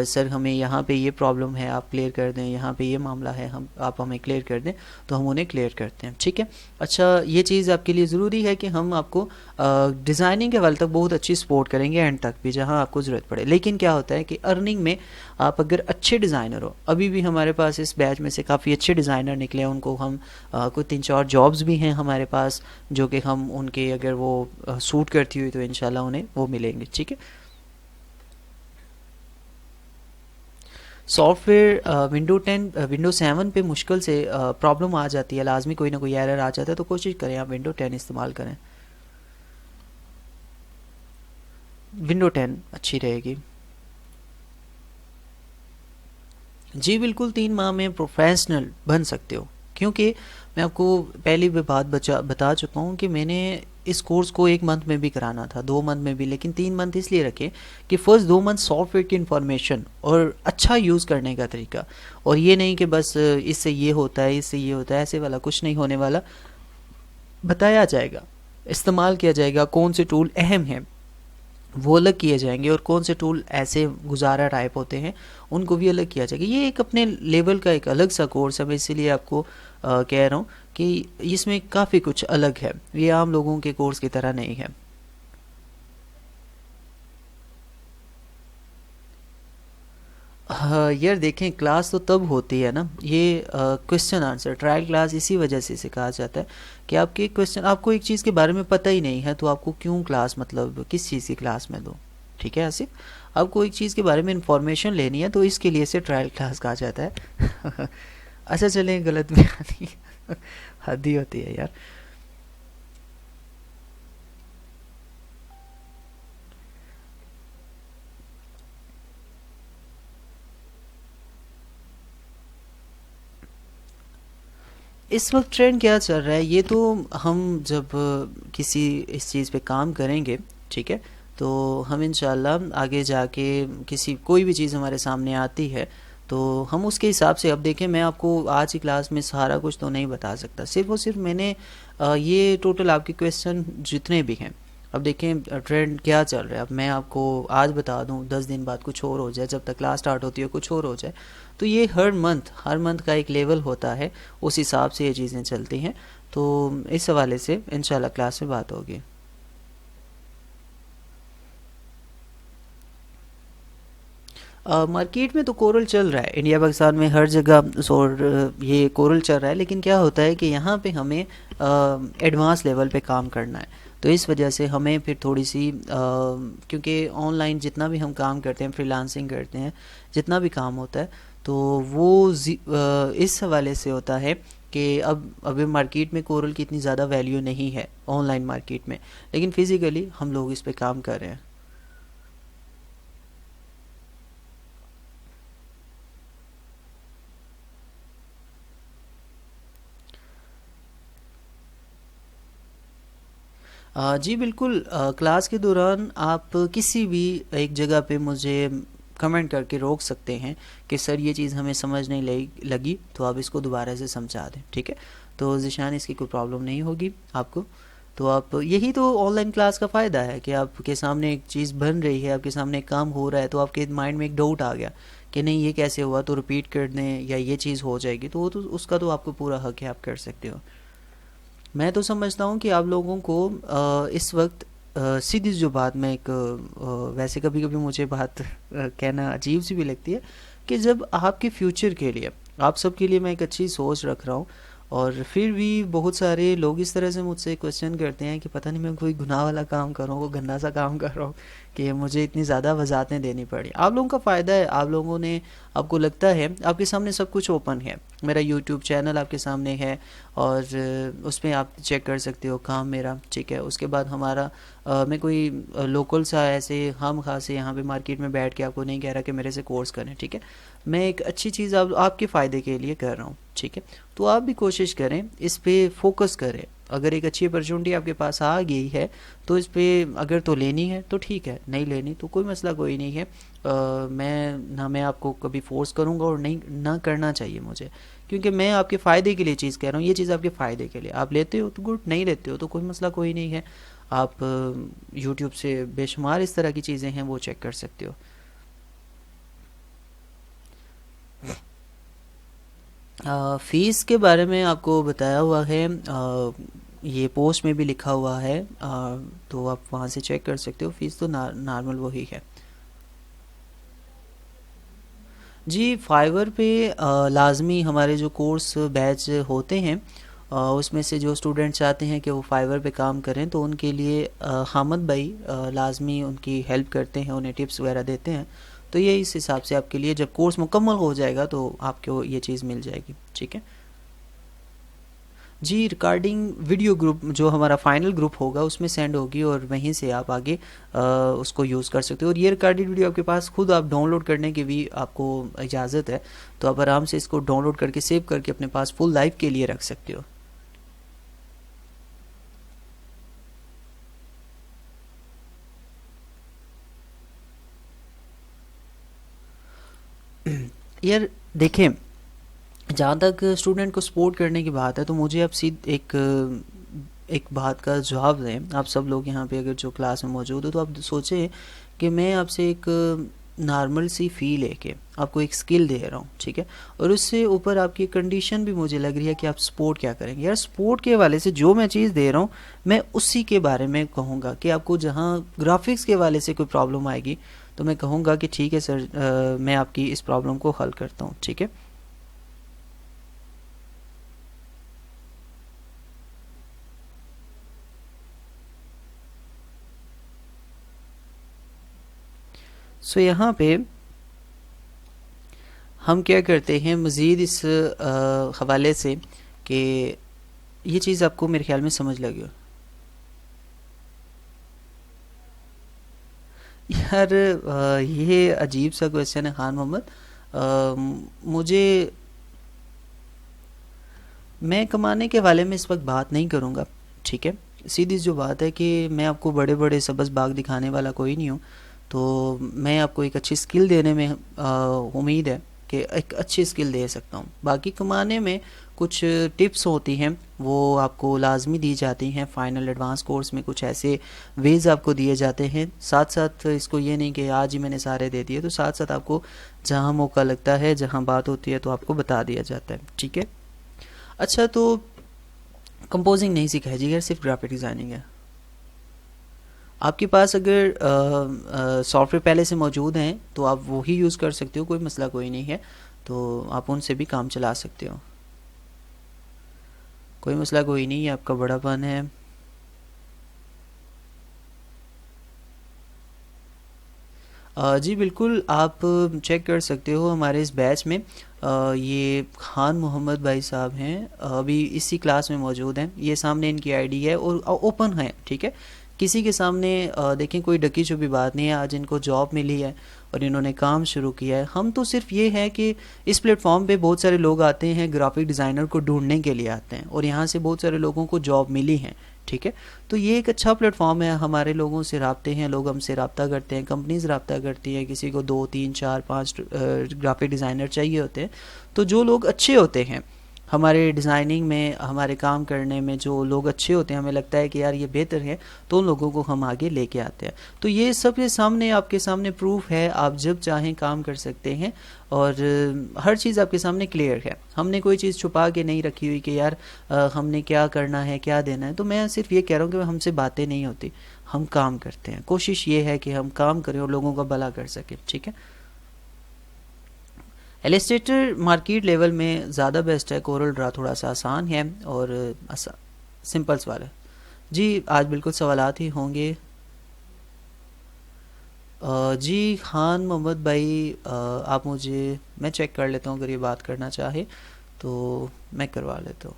सर हमें यहाँ पे ये प्रॉब्लम है, आप क्लियर कर दें, यहाँ पे ये मामला है, हम आप हमें क्लियर कर दें, तो हम उन्हें क्लियर करते हैं, ठीक है। अच्छा, ये चीज़ आपके लिए ज़रूरी है कि हम आपको डिज़ाइनिंग के हवाले तक बहुत अच्छी सपोर्ट करेंगे एंड तक भी, जहाँ आपको ज़रूरत पड़े। लेकिन क्या होता है कि अर्निंग में आप अगर अच्छे डिज़ाइनर हो, अभी भी हमारे पास इस बैच में से काफ़ी अच्छे डिज़ाइनर निकले हैं, उनको हम कुछ 3-4 जॉब्स भी हैं हमारे पास, जो कि हम उनके अगर वो सूट करती हुई तो इंशाल्लाह उन्हें वो मिलेंगे, ठीक है। सॉफ्टवेयर विंडो 7 पे मुश्किल से प्रॉब्लम आ जाती है, लाजमी कोई ना कोई एरर आ जाता है, तो कोशिश करें आप विंडो 10 इस्तेमाल करें। विंडो 10 अच्छी रहेगी। जी बिल्कुल, 3 माह में प्रोफेशनल बन सकते हो, क्योंकि मैं आपको पहली भी बात बता चुका हूँ कि मैंने इस कोर्स को 1 मंथ में भी कराना था, 2 मंथ में भी, लेकिन 3 मंथ इसलिए रखे कि फर्स्ट 2 मंथ सॉफ्टवेयर की इन्फॉर्मेशन और अच्छा यूज़ करने का तरीका, और ये नहीं कि बस इससे ये होता है, इससे ये होता है, ऐसे वाला कुछ नहीं होने वाला, बताया जाएगा, इस्तेमाल किया जाएगा, कौन से टूल अहम हैं वो अलग किए जाएंगे, और कौन से टूल ऐसे गुजारा टाइप होते हैं उनको भी अलग किया जाएगा। ये एक अपने लेवल का एक अलग सा कोर्स है, मैं इसीलिए आपको कह रहा हूँ कि इसमें काफ़ी कुछ अलग है, ये आम लोगों के कोर्स की तरह नहीं है। हाँ यार, देखें क्लास तो तब होती है ना, ये क्वेश्चन आंसर ट्रायल क्लास इसी वजह से इसे कहा जाता है कि आपके क्वेश्चन, आपको एक चीज़ के बारे में पता ही नहीं है तो आपको क्यों क्लास, मतलब किस चीज़ की क्लास में दो, ठीक है आसिफ। आपको एक चीज़ के बारे में इंफॉर्मेशन लेनी है तो इसके लिए इसे ट्रायल क्लास कहा जाता है। अच्छा चलें, गलत भी आती है। हद ही होती है यार। इस वक्त ट्रेंड क्या चल रहा है, ये तो हम जब किसी इस चीज़ पे काम करेंगे, ठीक है, तो हम इंशाल्लाह आगे जाके किसी कोई भी चीज़ हमारे सामने आती है तो हम उसके हिसाब से, अब देखें मैं आपको आज की क्लास में सारा कुछ तो नहीं बता सकता, सिर्फ और सिर्फ मैंने ये टोटल आपके क्वेश्चन जितने भी हैं, अब देखें ट्रेंड क्या चल रहा है, अब मैं आपको आज बता दूं 10 दिन बाद कुछ और हो जाए, जब तक क्लास स्टार्ट होती है कुछ और हो जाए, तो ये हर मंथ का एक लेवल होता है, उस हिसाब से ये चीज़ें चलती हैं। तो इस हवाले से इंशाल्लाह क्लास में बात होगी। मार्केट में तो कोरल चल रहा है, इंडिया पाकिस्तान में हर जगह, और ये कोरल चल रहा है, लेकिन क्या होता है कि यहाँ पे हमें एडवांस लेवल पे काम करना है, तो इस वजह से हमें फिर थोड़ी सी क्योंकि ऑनलाइन जितना भी हम काम करते हैं, फ्रीलांसिंग करते हैं, जितना भी काम होता है, तो वो इस हवाले से होता है कि अब अभी मार्केट में कोरल की इतनी ज़्यादा वैल्यू नहीं है ऑनलाइन मार्केट में, लेकिन फिज़िकली हम लोग इस पे काम कर रहे हैं। जी बिल्कुल, क्लास के दौरान आप किसी भी एक जगह पे मुझे कमेंट करके रोक सकते हैं कि सर ये चीज़ हमें समझ नहीं लगी, तो आप इसको दोबारा से समझा दें, ठीक है। तो ज़िशान इसकी कोई प्रॉब्लम नहीं होगी आपको। तो आप, यही तो ऑनलाइन क्लास का फ़ायदा है कि आपके सामने एक चीज़ बन रही है, आपके सामने एक काम हो रहा है, तो आपके माइंड में एक डाउट आ गया कि नहीं ये कैसे हुआ, तो रिपीट कर दें या ये चीज़ हो जाएगी, तो वो तो उसका तो आपको पूरा हक है, आप कर सकते हो। मैं तो समझता हूँ कि आप लोगों को इस वक्त सीधी जो बात, मैं एक वैसे कभी कभी मुझे बात कहना अजीब सी भी लगती है कि जब आपके फ्यूचर के लिए, आप सबके लिए मैं एक अच्छी सोच रख रहा हूँ, और फिर भी बहुत सारे लोग इस तरह से मुझसे क्वेश्चन करते हैं कि पता नहीं मैं कोई गुनाह वाला काम कर रहा हूँ, कोई गंदा सा काम कर रहा हूँ कि मुझे इतनी ज़्यादा वजाहतें देनी पड़ी। आप लोगों का फ़ायदा है, आप लोगों ने, आपको लगता है आपके सामने सब कुछ ओपन है, मेरा यूट्यूब चैनल आपके सामने है, और उसमें आप चेक कर सकते हो काम मेरा, ठीक है। उसके बाद हमारा मैं कोई लोकल सा ऐसे हम खास यहाँ पे मार्केट में बैठ के आपको नहीं कह रहा कि मेरे से कोर्स करें, ठीक है। मैं एक अच्छी चीज़ आपके फ़ायदे के लिए कर रहा हूँ, ठीक है। तो आप भी कोशिश करें, इस पे फोकस करें। अगर एक अच्छी अपॉर्चुनिटी आपके पास आ गई है तो इस पे अगर तो लेनी है तो ठीक है, नहीं लेनी तो कोई मसला कोई नहीं है। मैं आपको कभी फोर्स करूँगा, और नहीं ना करना चाहिए मुझे, क्योंकि मैं आपके फ़ायदे के लिए चीज़ कह रहा हूँ, ये चीज़ आपके फ़ायदे के लिए, आप लेते हो तो गुड, नहीं लेते हो तो कोई मसला कोई नहीं है। आप यूट्यूब से बेशुमार इस तरह की चीज़ें हैं वो चेक कर सकते हो। फ़ीस के बारे में आपको बताया हुआ है, ये पोस्ट में भी लिखा हुआ है, तो आप वहाँ से चेक कर सकते हो। फ़ीस तो नॉर्मल वही है। जी फाइवर पे लाजमी हमारे जो कोर्स बैच होते हैं, उसमें से जो स्टूडेंट चाहते हैं कि वो फाइवर पे काम करें, तो उनके लिए हामिद भाई लाजमी उनकी हेल्प करते हैं, उन्हें टिप्स वगैरह देते हैं। तो ये इस हिसाब से आपके लिए जब कोर्स मुकम्मल हो जाएगा तो आपको ये चीज़ मिल जाएगी, ठीक है। जी रिकॉर्डिंग वीडियो ग्रुप जो हमारा फाइनल ग्रुप होगा उसमें सेंड होगी, और वहीं से आप आगे उसको यूज़ कर सकते हो। और ये रिकॉर्डेड वीडियो आपके पास खुद आप डाउनलोड करने की भी आपको इजाज़त है, तो आप आराम से इसको डाउनलोड करके सेव करके अपने पास फुल लाइफ के लिए रख सकते हो। यार देखें, जहाँ तक स्टूडेंट को सपोर्ट करने की बात है, तो मुझे अब सीध एक बात का जवाब दें। आप सब लोग यहाँ पे अगर जो क्लास में मौजूद हो, तो आप सोचें कि मैं आपसे एक नॉर्मल सी फ़ी लेके आपको एक स्किल दे रहा हूँ, ठीक है। और उससे ऊपर आपकी कंडीशन भी मुझे लग रही है कि आप सपोर्ट क्या करेंगे। यार सपोर्ट के हवाले से जो मैं चीज़ दे रहा हूँ, मैं उसी के बारे में कहूँगा कि आपको जहाँ ग्राफिक्स के हवाले से कोई प्रॉब्लम आएगी, तो मैं कहूँगा कि ठीक है सर, मैं आपकी इस प्रॉब्लम को हल करता हूँ, ठीक है। सो यहाँ पे हम क्या करते हैं मज़ीद इस हवाले से कि ये चीज़ आपको मेरे ख्याल में समझ लगी हो। यार ये अजीब सा क्वेश्चन है खान मोहम्मद। मुझे, मैं कमाने के वाले में इस वक्त बात नहीं करूँगा, ठीक है। सीधी जो बात है कि मैं आपको बड़े बड़े सब्ज़ बाग दिखाने वाला कोई नहीं हूँ। तो मैं आपको एक अच्छी स्किल देने में उम्मीद है कि एक अच्छी स्किल दे सकता हूँ। बाकी कमाने में कुछ टिप्स होती हैं, वो आपको लाजमी दी जाती हैं। फाइनल एडवांस कोर्स में कुछ ऐसे वेज आपको दिए जाते हैं। साथ साथ इसको ये नहीं कि आज ही मैंने सारे दे दिए, तो साथ साथ आपको जहाँ मौका लगता है, जहाँ बात होती है, तो आपको बता दिया जाता है, ठीक है। अच्छा, तो कंपोजिंग नहीं सिखाई जी, यार सिर्फ ग्राफिक डिज़ाइनिंग है। आपके पास अगर सॉफ्टवेयर पहले से मौजूद हैं तो आप वो ही यूज़ कर सकते हो, कोई मसला कोई नहीं है। तो आप उनसे भी काम चला सकते हो, कोई मसला कोई नहीं है, आपका बड़ापन है। जी बिल्कुल, आप चेक कर सकते हो हमारे इस बैच में ये खान मोहम्मद भाई साहब हैं, अभी इसी क्लास में मौजूद हैं। ये सामने इनकी आईडी है और ओपन है, ठीक है। किसी के सामने देखें कोई ढकी छुपी बात नहीं है। आज इनको जॉब मिली है और इन्होंने काम शुरू किया है। हम तो सिर्फ ये है कि इस प्लेटफॉर्म पे बहुत सारे लोग आते हैं, ग्राफिक डिज़ाइनर को ढूंढने के लिए आते हैं और यहाँ से बहुत सारे लोगों को जॉब मिली है, ठीक है। तो ये एक अच्छा प्लेटफॉर्म है, हमारे लोगों से राब्ते हैं, लोग हमसे रब्ता करते हैं, कंपनीज रब्ता करती हैं, किसी को 2 3 4 5 ग्राफिक डिज़ाइनर चाहिए होते हैं। तो जो लोग अच्छे होते हैं हमारे डिज़ाइनिंग में, हमारे काम करने में, जो लोग अच्छे होते हैं, हमें लगता है कि यार ये बेहतर है, तो उन लोगों को हम आगे लेके आते हैं। तो ये सब के सामने, आपके सामने प्रूफ है, आप जब चाहें काम कर सकते हैं और हर चीज़ आपके सामने क्लियर है। हमने कोई चीज़ छुपा के नहीं रखी हुई कि यार हमने क्या करना है, क्या देना है। तो मैं सिर्फ ये कह रहा हूँ कि हमसे बातें नहीं होती, हम काम करते हैं। कोशिश ये है कि हम काम करें और लोगों का भला कर सकें, ठीक है। एलिस्टेटर मार्केट लेवल में ज़्यादा बेस्ट है, कोरल ड्रा थोड़ा सा आसान है और सिंपल सवाल है। जी आज बिल्कुल सवालात ही होंगे। जी खान मोहम्मद भाई, आप मुझे, मैं चेक कर लेता हूँ, अगर ये बात करना चाहे तो मैं करवा लेता हूँ।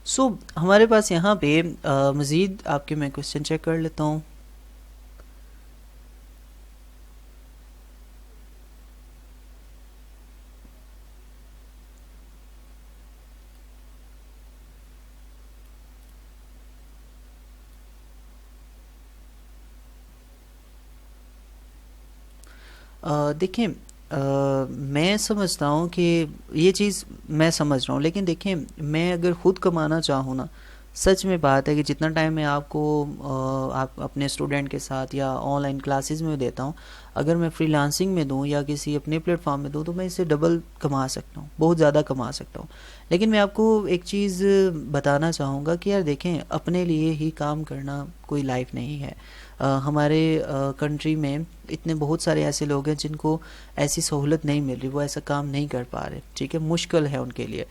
सो हमारे पास यहाँ पे मज़ीद आपके, मैं क्वेश्चन चेक कर लेता हूँ। देखें, मैं समझता हूँ कि ये चीज़ मैं समझ रहा हूँ, लेकिन देखें मैं अगर ख़ुद कमाना चाहूँ ना, सच में बात है कि जितना टाइम मैं आपको आप अपने स्टूडेंट के साथ या ऑनलाइन क्लासेस में देता हूँ, अगर मैं फ्रीलांसिंग में दूँ या किसी अपने प्लेटफॉर्म में दूँ तो मैं इससे डबल कमा सकता हूँ, बहुत ज़्यादा कमा सकता हूँ। लेकिन मैं आपको एक चीज़ बताना चाहूँगा कि यार देखें, अपने लिए ही काम करना कोई लाइफ नहीं है। हमारे कंट्री में इतने बहुत सारे ऐसे लोग हैं जिनको ऐसी सहूलत नहीं मिल रही, वो ऐसा काम नहीं कर पा रहे, ठीक है, मुश्किल है उनके लिए।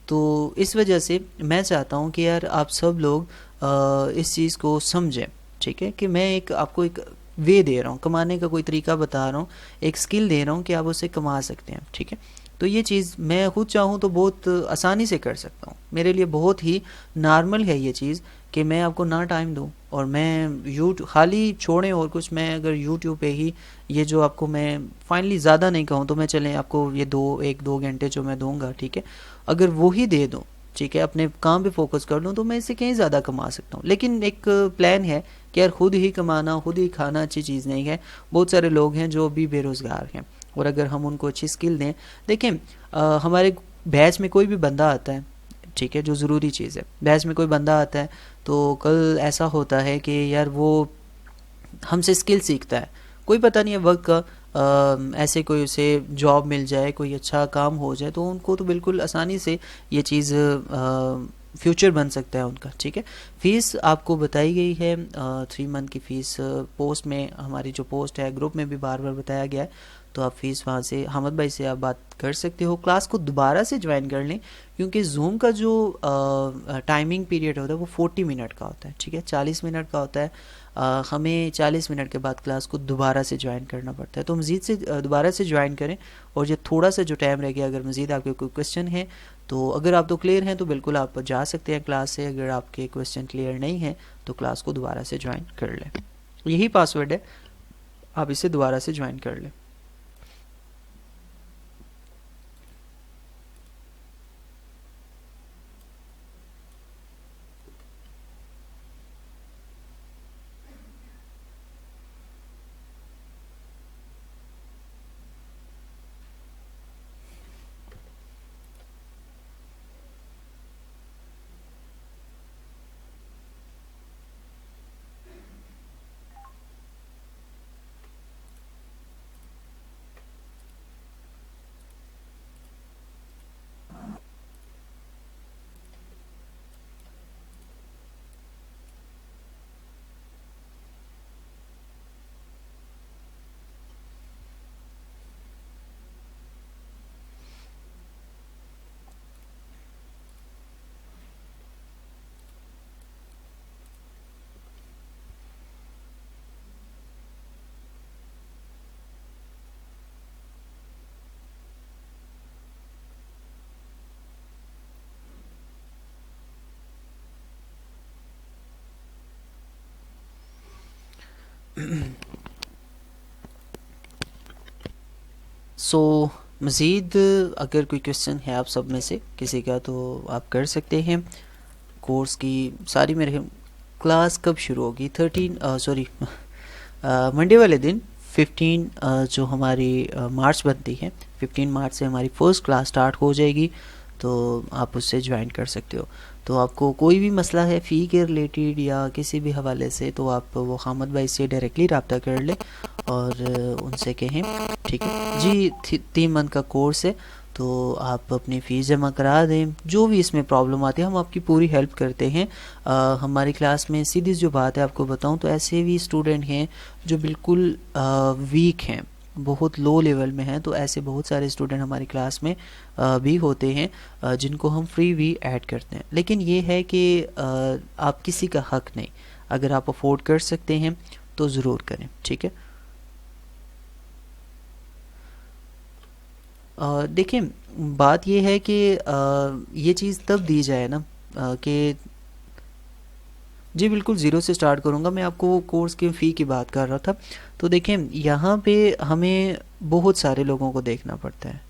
तो इस वजह से मैं चाहता हूँ कि यार आप सब लोग इस चीज़ को समझें, ठीक है, कि मैं एक आपको एक वे दे रहा हूँ, कमाने का कोई तरीका बता रहा हूँ, एक स्किल दे रहा हूँ कि आप उससे कमा सकते हैं, ठीक है। तो ये चीज़ मैं खुद चाहूँ तो बहुत आसानी से कर सकता हूँ, मेरे लिए बहुत ही नॉर्मल है ये चीज़ कि मैं आपको ना टाइम दूँ और मैं यूट्यूब खाली छोड़ें और कुछ, मैं अगर यूट्यूब पे ही ये जो आपको मैं फाइनली ज़्यादा नहीं कहूँ तो मैं चलें आपको ये 1 2 घंटे जो मैं दूंगा, ठीक है, अगर वो ही दे दूँ, ठीक है, अपने काम पे फोकस कर लूँ तो मैं इससे कहीं ज़्यादा कमा सकता हूँ। लेकिन एक प्लान है कि यार खुद ही कमाना, खुद ही खाना अच्छी चीज़ नहीं है। बहुत सारे लोग हैं जो अभी बेरोज़गार हैं और अगर हम उनको अच्छी स्किल दें, देखें हमारे बैच में कोई भी बंदा आता है, ठीक है, जो ज़रूरी चीज़ है, बैच में कोई बंदा आता है तो कल ऐसा होता है कि यार वो हमसे स्किल सीखता है, कोई पता नहीं है वक्त का, ऐसे कोई उसे जॉब मिल जाए, कोई अच्छा काम हो जाए तो उनको तो बिल्कुल आसानी से ये चीज़ फ्यूचर बन सकता है उनका, ठीक है। फ़ीस आपको बताई गई है, 3 मंथ की फ़ीस पोस्ट में, हमारी जो पोस्ट है ग्रुप में भी बार बार बताया गया है। तो आप फ़ीस वहाँ से हमद भाई से आप बात कर सकते हो, क्लास को दोबारा से ज्वाइन कर लें, क्योंकि जूम का जो टाइमिंग पीरियड होता है वो 40 मिनट का होता है, ठीक है, 40 मिनट का होता है। हमें 40 मिनट के बाद क्लास को दोबारा से ज्वाइन करना पड़ता है। तो मज़ीद से दोबारा से ज्वाइन करें और ये थोड़ा सा जो टाइम रह गया, अगर मज़ीद आपके कोई क्वेश्चन है तो अगर आप तो क्लियर हैं तो बिल्कुल आप जा सकते हैं क्लास से, अगर आपके क्वेश्चन क्लियर नहीं है तो क्लास को दोबारा से ज्वाइन कर लें। यही पासवर्ड है, आप इसे दोबारा से ज्वाइन कर लें। सो मज़ीद अगर कोई क्वेश्चन है आप सब में से किसी का तो आप कर सकते हैं। कोर्स की सारी मेरे क्लास कब शुरू होगी? 13 सॉरी मंडे वाले दिन 15 जो हमारी मार्च बनती है, 15 मार्च से हमारी फर्स्ट क्लास स्टार्ट हो जाएगी, तो आप उससे ज्वाइन कर सकते हो। तो आपको कोई भी मसला है फ़ी के रिलेटेड या किसी भी हवाले से, तो आप वो हामिद भाई से डायरेक्टली रब्ता कर लें और उनसे कहें, ठीक है जी। 3 मंथ का कोर्स है, तो आप अपनी फ़ीस जमा करा दें। जो भी इसमें प्रॉब्लम आती है हम आपकी पूरी हेल्प करते हैं। हमारी क्लास में सीधी जो बात है आपको बताऊं तो ऐसे भी स्टूडेंट हैं जो बिल्कुल वीक हैं, बहुत लो लेवल में हैं, तो ऐसे बहुत सारे स्टूडेंट हमारी क्लास में भी होते हैं जिनको हम फ्री भी ऐड करते हैं। लेकिन ये है कि आप किसी का हक नहीं, अगर आप अफोर्ड कर सकते हैं तो ज़रूर करें, ठीक है। देखिए बात ये है कि ये चीज़ तब दी जाए ना कि जी बिल्कुल ज़ीरो से स्टार्ट करूँगा। मैं आपको वो कोर्स की फ़ी की बात कर रहा था। तो देखें यहाँ पे हमें बहुत सारे लोगों को देखना पड़ता है।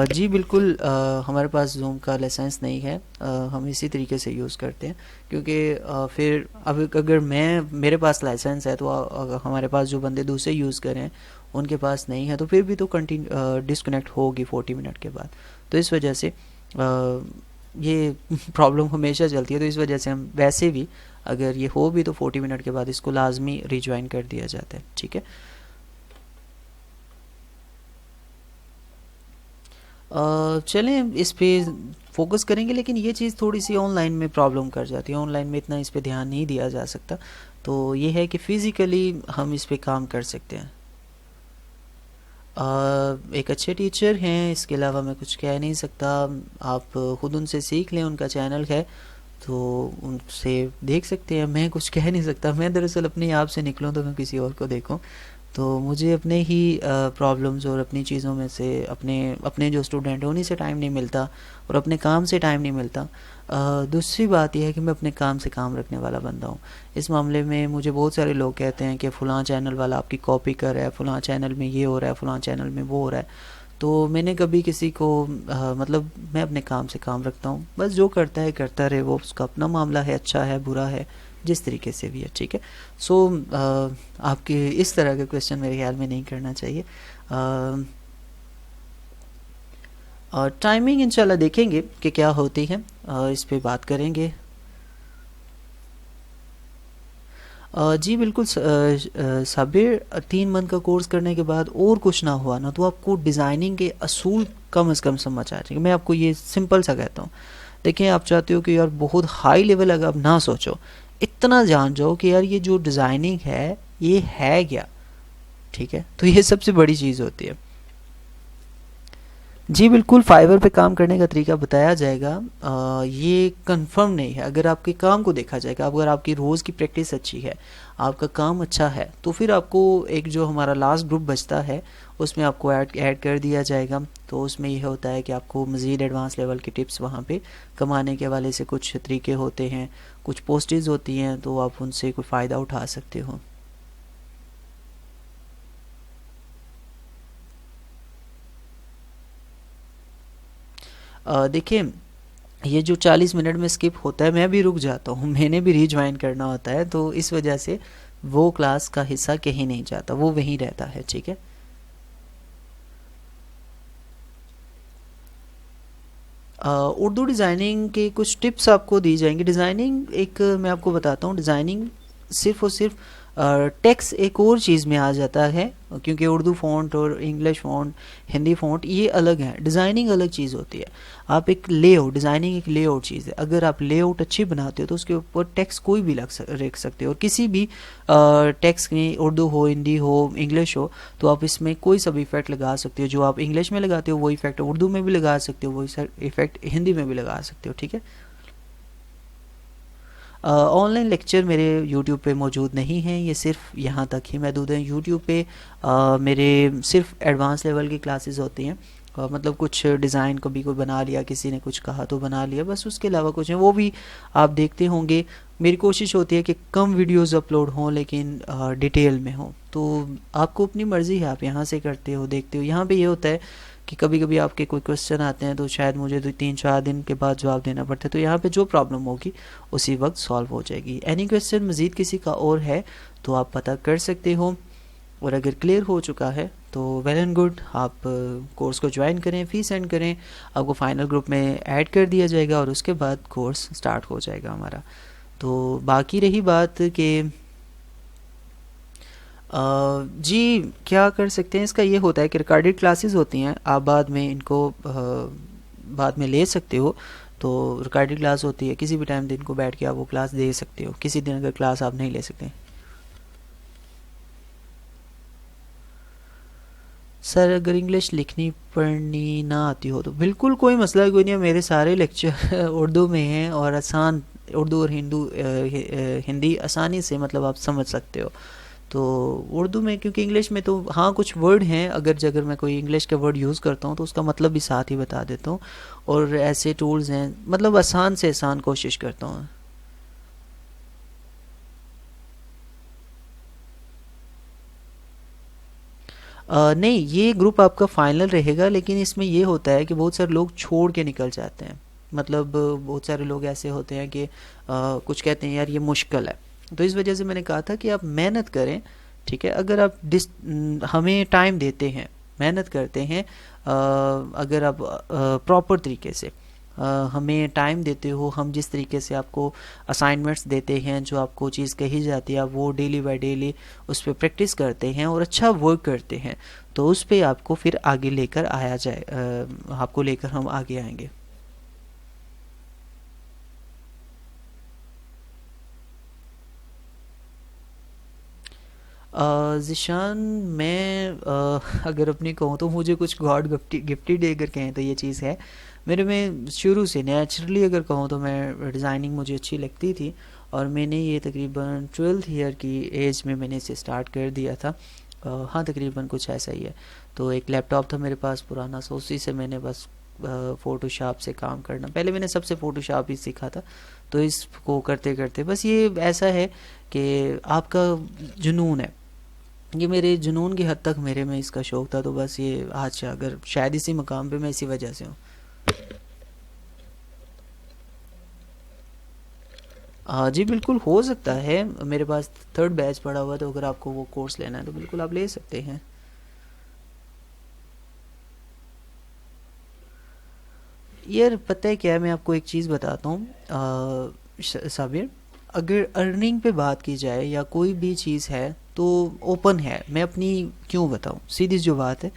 जी बिल्कुल, हमारे पास जूम का लाइसेंस नहीं है। हम इसी तरीके से यूज़ करते हैं क्योंकि फिर अब अगर मेरे पास लाइसेंस है तो हमारे पास जो बंदे दूसरे यूज़ कर रहे हैं उनके पास नहीं है, तो फिर भी तो डिस्कनेक्ट होगी 40 मिनट के बाद। तो इस वजह से ये प्रॉब्लम हमेशा चलती है। तो इस वजह से हम वैसे भी अगर ये हो भी तो 40 मिनट के बाद इसको लाजमी रिज्वाइन कर दिया जाता है, ठीक है। चलें इस पे फोकस करेंगे, लेकिन ये चीज़ थोड़ी सी ऑनलाइन में प्रॉब्लम कर जाती है। ऑनलाइन में इतना इस पे ध्यान नहीं दिया जा सकता। तो ये है कि फ़िज़िकली हम इस पे काम कर सकते हैं। एक अच्छे टीचर हैं, इसके अलावा मैं कुछ कह नहीं सकता। आप ख़ुद उनसे सीख लें, उनका चैनल है तो उनसे देख सकते हैं। मैं कुछ कह नहीं सकता। मैं दरअसल अपने आप से निकलूँ तो मैं किसी और को देखूँ, तो मुझे अपने ही प्रॉब्लम्स और अपनी चीज़ों में से अपने अपने जो स्टूडेंट हैं उन्हीं से टाइम नहीं मिलता और अपने काम से टाइम नहीं मिलता। दूसरी बात यह है कि मैं अपने काम से काम रखने वाला बंदा हूँ। इस मामले में मुझे बहुत सारे लोग कहते हैं कि फ़लाँ चैनल वाला आपकी कॉपी कर रहा है, फ़लाँ चैनल में ये हो रहा है, फ़लाँ चैनल में वो हो रहा है। तो मैंने कभी किसी को मतलब मैं अपने काम से काम रखता हूँ, बस जो करता है करता रहे, वो उसका अपना मामला है, अच्छा है बुरा है जिस तरीके से भी है, ठीक है। सो आपके इस तरह के क्वेश्चन मेरे ख्याल में नहीं करना चाहिए। और टाइमिंग इंशाल्लाह देखेंगे कि क्या होती है, इस पे बात करेंगे। जी बिल्कुल साबिर, 3 मंथ का कोर्स करने के बाद और कुछ ना हुआ ना तो आपको डिज़ाइनिंग के असूल कम से कम समझ आ जाएंगे। मैं आपको ये सिंपल सा कहता हूँ। देखिए आप चाहते हो कि यार बहुत हाई लेवल अगर आप ना सोचो, इतना जान जाओ कि यार ये जो डिज़ाइनिंग है ये है क्या, ठीक है। तो ये सबसे बड़ी चीज़ होती है। जी बिल्कुल, फाइवर पे काम करने का तरीका बताया जाएगा। ये कंफर्म नहीं है। अगर आपके काम को देखा जाएगा, अगर आपकी रोज़ की प्रैक्टिस अच्छी है, आपका काम अच्छा है, तो फिर आपको एक जो हमारा लास्ट ग्रुप बचता है उसमें आपको ऐड कर दिया जाएगा। तो उसमें यह होता है कि आपको मज़ीद एडवांस लेवल की टिप्स वहाँ पे कमाने के हवाले से कुछ तरीके होते हैं, कुछ पोस्टेज होती हैं, तो आप उनसे कोई फ़ायदा उठा सकते हो। देखिए ये जो 40 मिनट में स्किप होता है, मैं भी रुक जाता हूँ, मैंने भी रीज्वाइन करना होता है, तो इस वजह से वो क्लास का हिस्सा कहीं नहीं जाता, वो वहीं रहता है, ठीक है। उर्दू डिज़ाइनिंग के कुछ टिप्स आपको दी जाएंगी। डिज़ाइनिंग एक मैं आपको बताता हूँ, डिज़ाइनिंग सिर्फ़ और सिर्फ टेक्स्ट एक और चीज़ में आ जाता है, क्योंकि उर्दू फ़ॉन्ट और इंग्लिश फ़ॉन्ट, हिंदी फ़ॉन्ट ये अलग हैं, डिज़ाइनिंग अलग चीज़ होती है। आप एक लेआउट, डिज़ाइनिंग एक लेआउट चीज़ है। अगर आप लेआउट अच्छी बनाते हो तो उसके ऊपर टेक्स्ट कोई भी रख सकते हो, और किसी भी टेक्स्ट में उर्दू हो, हिंदी हो, इंग्लिश हो, तो आप इसमें कोई सा भी इफ़ेक्ट लगा सकते हो। जो आप इंग्लिश में लगाते हो वो इफ़ेक्ट उर्दू में भी लगा सकते हो, वही इफ़ेक्ट हिंदी में भी लगा सकते हो, ठीक है। ऑनलाइन लेक्चर मेरे यूट्यूब पे मौजूद नहीं हैं, ये सिर्फ यहाँ तक ही महदूद हैं। यूट्यूब पे मेरे सिर्फ एडवांस लेवल की क्लासेस होती हैं मतलब कुछ डिज़ाइन कभी कोई बना लिया, किसी ने कुछ कहा तो बना लिया, बस उसके अलावा कुछ नहीं। वो भी आप देखते होंगे, मेरी कोशिश होती है कि कम वीडियोस अपलोड हों लेकिन डिटेल में हों। तो आपको अपनी मर्ज़ी है, आप यहाँ से करते हो, देखते हो। यहाँ पे ये होता है कि कभी कभी आपके कोई क्वेश्चन आते हैं तो शायद मुझे 2 3 4 दिन के बाद जवाब देना पड़ता है, तो यहाँ पे जो प्रॉब्लम होगी उसी वक्त सॉल्व हो जाएगी। एनी क्वेश्चन मज़ीद किसी का और है तो आप पता कर सकते हो, और अगर क्लियर हो चुका है तो वेल एंड गुड, आप कोर्स को ज्वाइन करें, फ़ी सेंड करें, आपको फाइनल ग्रुप में ऐड कर दिया जाएगा और उसके बाद कोर्स स्टार्ट हो जाएगा हमारा। तो बाकी रही बात कि जी क्या कर सकते हैं, इसका ये होता है कि रिकॉर्डेड क्लासेस होती हैं, आप बाद में इनको बाद में ले सकते हो। तो रिकॉर्डेड क्लास होती है, किसी भी टाइम दिन को बैठ के आप वो क्लास दे सकते हो, किसी दिन अगर क्लास आप नहीं ले सकते। सर अगर इंग्लिश लिखनी पढ़नी ना आती हो तो बिल्कुल कोई मसला कोई नहीं है, मेरे सारे लेक्चर उर्दू में हैं और आसान, उर्दू और हिंदी आसानी से मतलब आप समझ सकते हो। तो उर्दू में, क्योंकि इंग्लिश में तो हाँ कुछ वर्ड हैं, अगर मैं कोई इंग्लिश के वर्ड यूज़ करता हूँ तो उसका मतलब भी साथ ही बता देता हूँ, और ऐसे टूल्स हैं, मतलब आसान से आसान कोशिश करता हूँ। नहीं, ये ग्रुप आपका फाइनल रहेगा, लेकिन इसमें ये होता है कि बहुत सारे लोग छोड़ के निकल जाते हैं। मतलब बहुत सारे लोग ऐसे होते हैं कि कुछ कहते हैं यार ये मुश्किल है, तो इस वजह से मैंने कहा था कि आप मेहनत करें, ठीक है। अगर आप हमें टाइम देते हैं, मेहनत करते हैं, अगर आप प्रॉपर तरीके से हमें टाइम देते हो, हम जिस तरीके से आपको असाइनमेंट्स देते हैं, जो आपको चीज़ कही जाती है, आप वो डेली बाय डेली उस पर प्रैक्टिस करते हैं और अच्छा वर्क करते हैं, तो उस पर आपको फिर आगे लेकर आया जाए, आपको लेकर हम आगे आएंगे। ज़िशान, मैं अगर अपनी कहूँ तो मुझे कुछ गॉड गिफ्टेड अगर कहें तो ये चीज़ है मेरे में शुरू से नेचुरली। अगर कहूँ तो मैं डिज़ाइनिंग मुझे अच्छी लगती थी, और मैंने ये तकरीबन 12th ईयर की एज में मैंने इसे स्टार्ट कर दिया था। हाँ तकरीबन कुछ ऐसा ही है। तो एक लैपटॉप था मेरे पास पुराना, सो उसी से मैंने बस फ़ोटोशॉप से काम करना, पहले मैंने सबसे फ़ोटोशॉप ही सीखा था। तो इसको करते करते बस ये ऐसा है कि आपका जुनून है, ये मेरे जुनून की हद तक मेरे में इसका शौक़ था, तो बस ये आज अगर शायद इसी मकाम पे मैं इसी वजह से हूँ। जी बिल्कुल हो सकता है, मेरे पास 3rd बैच पड़ा हुआ, तो अगर आपको वो कोर्स लेना है तो बिल्कुल आप ले सकते हैं। यार पता है क्या है, मैं आपको एक चीज़ बताता हूँ साबिर, अगर अर्निंग पे बात की जाए या कोई भी चीज़ है तो ओपन है। मैं अपनी क्यों बताऊँ, सीधी जो बात है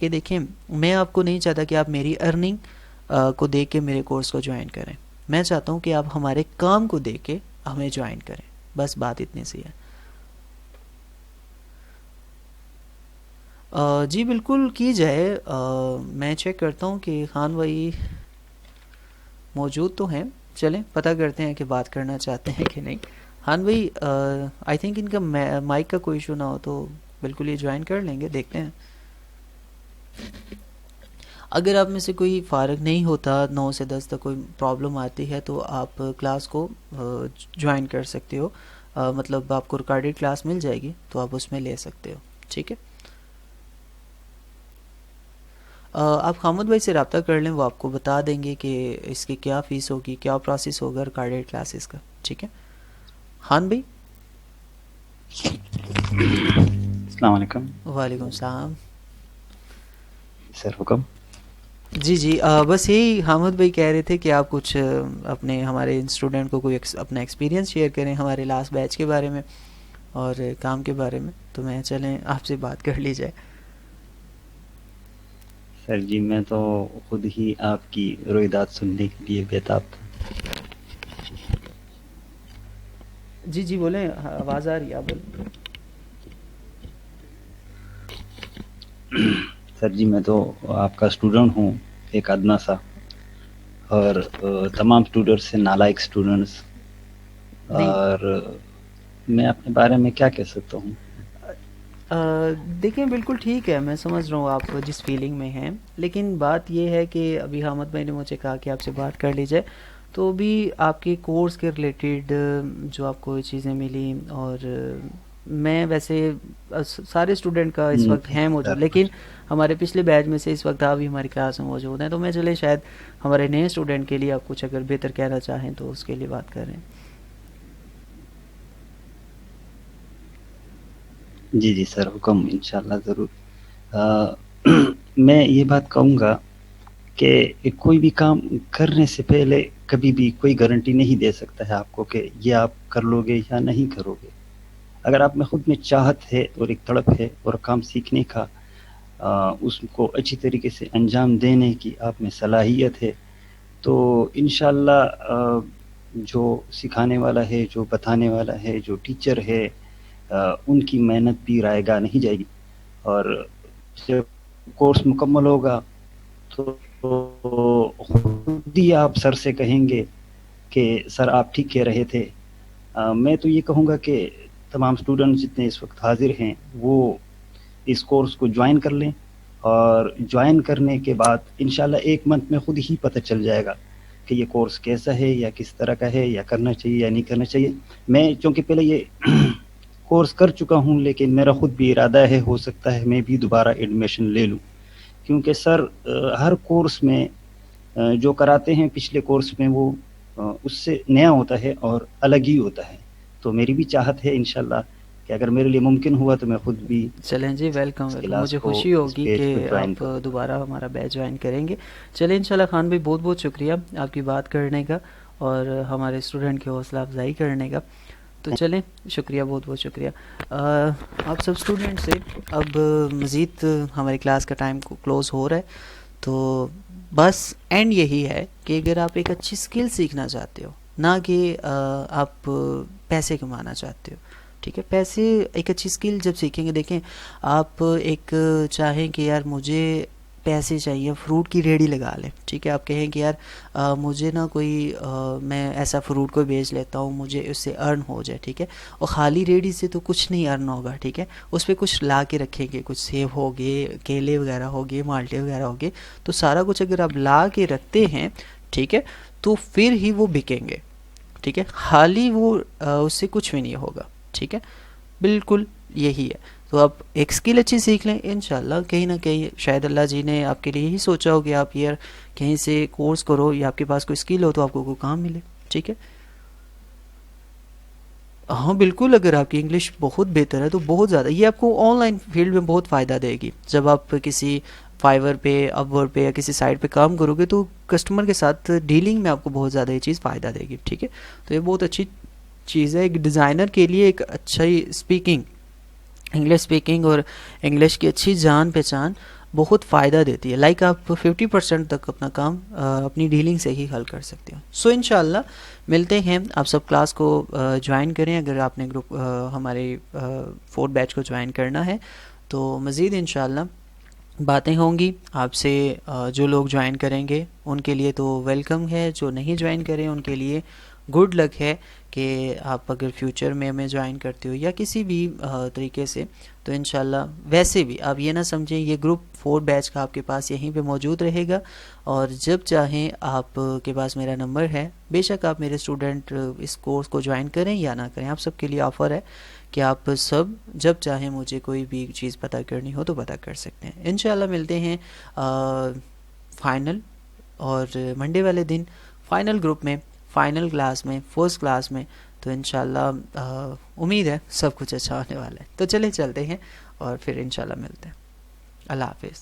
कि देखें, मैं आपको नहीं चाहता कि आप मेरी अर्निंग को देख के मेरे कोर्स को ज्वाइन करें। मैं चाहता हूँ कि आप हमारे काम को देख के हमें ज्वाइन करें, बस बात इतनी सी है। जी बिल्कुल की जाए। मैं चेक करता हूँ कि खान भाई मौजूद तो हैं, चलें पता करते हैं कि बात करना चाहते हैं कि नहीं। खान भाई, आई थिंक इनका माइक का कोई इशू ना हो तो बिल्कुल ये ज्वाइन कर लेंगे, देखते हैं। अगर आप में से कोई फ़ारग नहीं होता, 9 से 10 तक कोई प्रॉब्लम आती है तो आप क्लास को ज्वाइन कर सकते हो। मतलब आपको रिकॉर्डेड क्लास मिल जाएगी तो आप उसमें ले सकते हो, ठीक है। आप हामुद भाई से रब्ता कर लें, वो आपको बता देंगे कि इसकी क्या फ़ीस होगी, क्या प्रोसेस होगा रिकॉर्डेड क्लासेस का, ठीक है। खान भाई। अस्सलाम वालेकुम। वालेकुम सलाम। सर हुक्म। जी जी, बस यही हामुद भाई कह रहे थे कि आप कुछ अपने हमारे स्टूडेंट को कोई अपना एक्सपीरियंस शेयर करें हमारे लास्ट बैच के बारे में और काम के बारे में, तो मैं चलें आपसे बात कर ली जाए। सर जी मैं तो खुद ही आपकी रोईदाद सुनने के लिए बेताब था। जी जी बोलें, आवाज़ आ रही है, आप बोलें। सर जी मैं तो आपका स्टूडेंट हूँ, एक अदना सा, और तमाम स्टूडेंट्स से नालायक स्टूडेंट्स, नहीं, और मैं अपने बारे में क्या कह सकता हूँ। देखिए बिल्कुल ठीक है, मैं समझ रहा हूँ आप जिस फीलिंग में हैं, लेकिन बात ये है कि अभी हामिद भाई ने मुझे कहा कि आपसे बात कर ली जाए, तो भी आपके कोर्स के रिलेटेड जो आपको ये चीज़ें मिली, और मैं वैसे सारे स्टूडेंट का इस वक्त जी है मौजूद, सर। लेकिन हमारे पिछले बैच में से इस वक्त आप भी हमारी क्लास में मौजूद हैं, तो मैं चले शायद हमारे नए स्टूडेंट के लिए आप कुछ अगर बेहतर कहना चाहें तो उसके लिए बात करें। जी जी सर, हुक्म इंशाल्लाह ज़रूर। अ, मैं ये बात कहूँगा कि कोई भी काम करने से पहले कभी भी कोई गारंटी नहीं दे सकता है आपको कि ये आप कर लोगे या नहीं करोगे। अगर आप में खुद में चाहत है और एक तड़प है और काम सीखने का उसको अच्छी तरीके से अंजाम देने की आप में सलाहियत है, तो इंशाल्लाह जो सिखाने वाला है, जो बताने वाला है, जो टीचर है, उनकी मेहनत भी रायगा नहीं जाएगी। और जब कोर्स मुकम्मल होगा तो खुद ही आप सर से कहेंगे कि सर आप ठीक कह रहे थे। मैं तो ये कहूँगा कि तमाम स्टूडेंट जितने इस वक्त हाजिर हैं वो इस कोर्स को ज्वाइन कर लें, और ज्वाइन करने के बाद इंशाल्लाह 1 मंथ में खुद ही पता चल जाएगा कि ये कोर्स कैसा है या किस तरह का है, या करना चाहिए या नहीं करना चाहिए। मैं चूँकि पहले ये कोर्स कर चुका हूँ, लेकिन मेरा खुद भी इरादा है, हो सकता है मैं भी दोबारा एडमिशन ले लूँ, क्योंकि सर हर कोर्स में जो कराते हैं पिछले कोर्स में वो उससे नया होता है और अलग ही होता है। तो मेरी भी चाहत है इंशाल्लाह कि अगर मेरे लिए मुमकिन हुआ तो मैं खुद भी चलें जी, वेलकम इस वेलकम, क्लास मुझे को, खुशी इस होगी बैच कि को ज्वाइन आप करूँ। दोबारा हमारा बैच ज्वाइन करेंगे। चलें इंशाल्लाह, खान भाई बहुत बहुत शुक्रिया आपकी बात करने का और हमारे स्टूडेंट की हौसला अफजाई करने का। तो चलें, शुक्रिया, बहुत बहुत शुक्रिया। आप सब स्टूडेंट से अब मज़ीद हमारी क्लास का टाइम क्लोज़ हो रहा है, तो बस एंड यही है कि अगर आप एक अच्छी स्किल सीखना चाहते हो, ना कि आप पैसे कमाना चाहते हो, ठीक है, पैसे, एक अच्छी स्किल जब सीखेंगे, देखें आप एक चाहें कि यार मुझे पैसे चाहिए, फ्रूट की रेडी लगा लें, ठीक है, आप कहें कि यार मुझे ना कोई मैं ऐसा फ्रूट को बेच लेता हूँ, मुझे उससे अर्न हो जाए, ठीक है, और ख़ाली रेडी से तो कुछ नहीं अर्न होगा, ठीक है, उस पर कुछ ला के रखेंगे, कुछ सेब हो गए, केले वगैरह हो गए, माल्टे वगैरह हो गए, तो सारा कुछ अगर आप ला के रखते हैं, ठीक है, तो फिर ही वो बिकेंगे, ठीक है, खाली वो उससे कुछ भी नहीं होगा, ठीक है, बिल्कुल यही है। तो आप एक स्किल अच्छी सीख लें, इंशाल्लाह कहीं ना कहीं शायद अल्लाह जी ने आपके लिए यही सोचा हो कि आप यार कहीं से कोर्स करो या आपके पास कोई स्किल हो तो आपको कोई काम मिले, ठीक है। हाँ बिल्कुल, अगर आपकी इंग्लिश बहुत बेहतर है तो बहुत ज़्यादा ये आपको ऑनलाइन फील्ड में बहुत फ़ायदा देगी। जब आप किसी फाइवर पे, अपवर्क पे या किसी साइट पे काम करोगे तो कस्टमर के साथ डीलिंग में आपको बहुत ज़्यादा ये चीज़ फ़ायदा देगी, ठीक है। तो ये बहुत अच्छी चीज़ है एक डिज़ाइनर के लिए, एक अच्छा ही स्पीकिंग, इंग्लिश स्पीकिंग और इंग्लिश की अच्छी जान पहचान बहुत फ़ायदा देती है। लाइक आप 50% तक अपना काम अपनी डीलिंग से ही हल कर सकते हो। सो इंशाल्लाह मिलते हैं, आप सब क्लास को ज्वाइन करें अगर आपने ग्रुप हमारे 4th बैच को ज्वाइन करना है, तो मज़ीद इंशाल्लाह बातें होंगी आपसे। जो लोग ज्वाइन करेंगे उनके लिए तो वेलकम है, जो नहीं ज्वाइन करें उनके लिए गुड लक है कि आप अगर फ्यूचर में हमें ज्वाइन करते हो या किसी भी तरीके से, तो इंशाल्लाह वैसे भी आप ये ना समझें ये ग्रुप 4 बैच का आपके पास यहीं पे मौजूद रहेगा, और जब चाहें आप के पास मेरा नंबर है, बेशक आप मेरे स्टूडेंट इस कोर्स को ज्वाइन करें या ना करें, आप सबके लिए ऑफ़र है कि आप सब जब चाहें मुझे कोई भी चीज़ पता करनी हो तो पता कर सकते हैं। इंशाल्लाह मिलते हैं फाइनल और मंडे वाले दिन फाइनल ग्रुप में, फाइनल क्लास में, फर्स्ट क्लास में, तो इंशाल्लाह उम्मीद है सब कुछ अच्छा होने वाला है। तो चले चलते हैं और फिर इंशाल्लाह मिलते हैं। अल्लाह हाफिज़।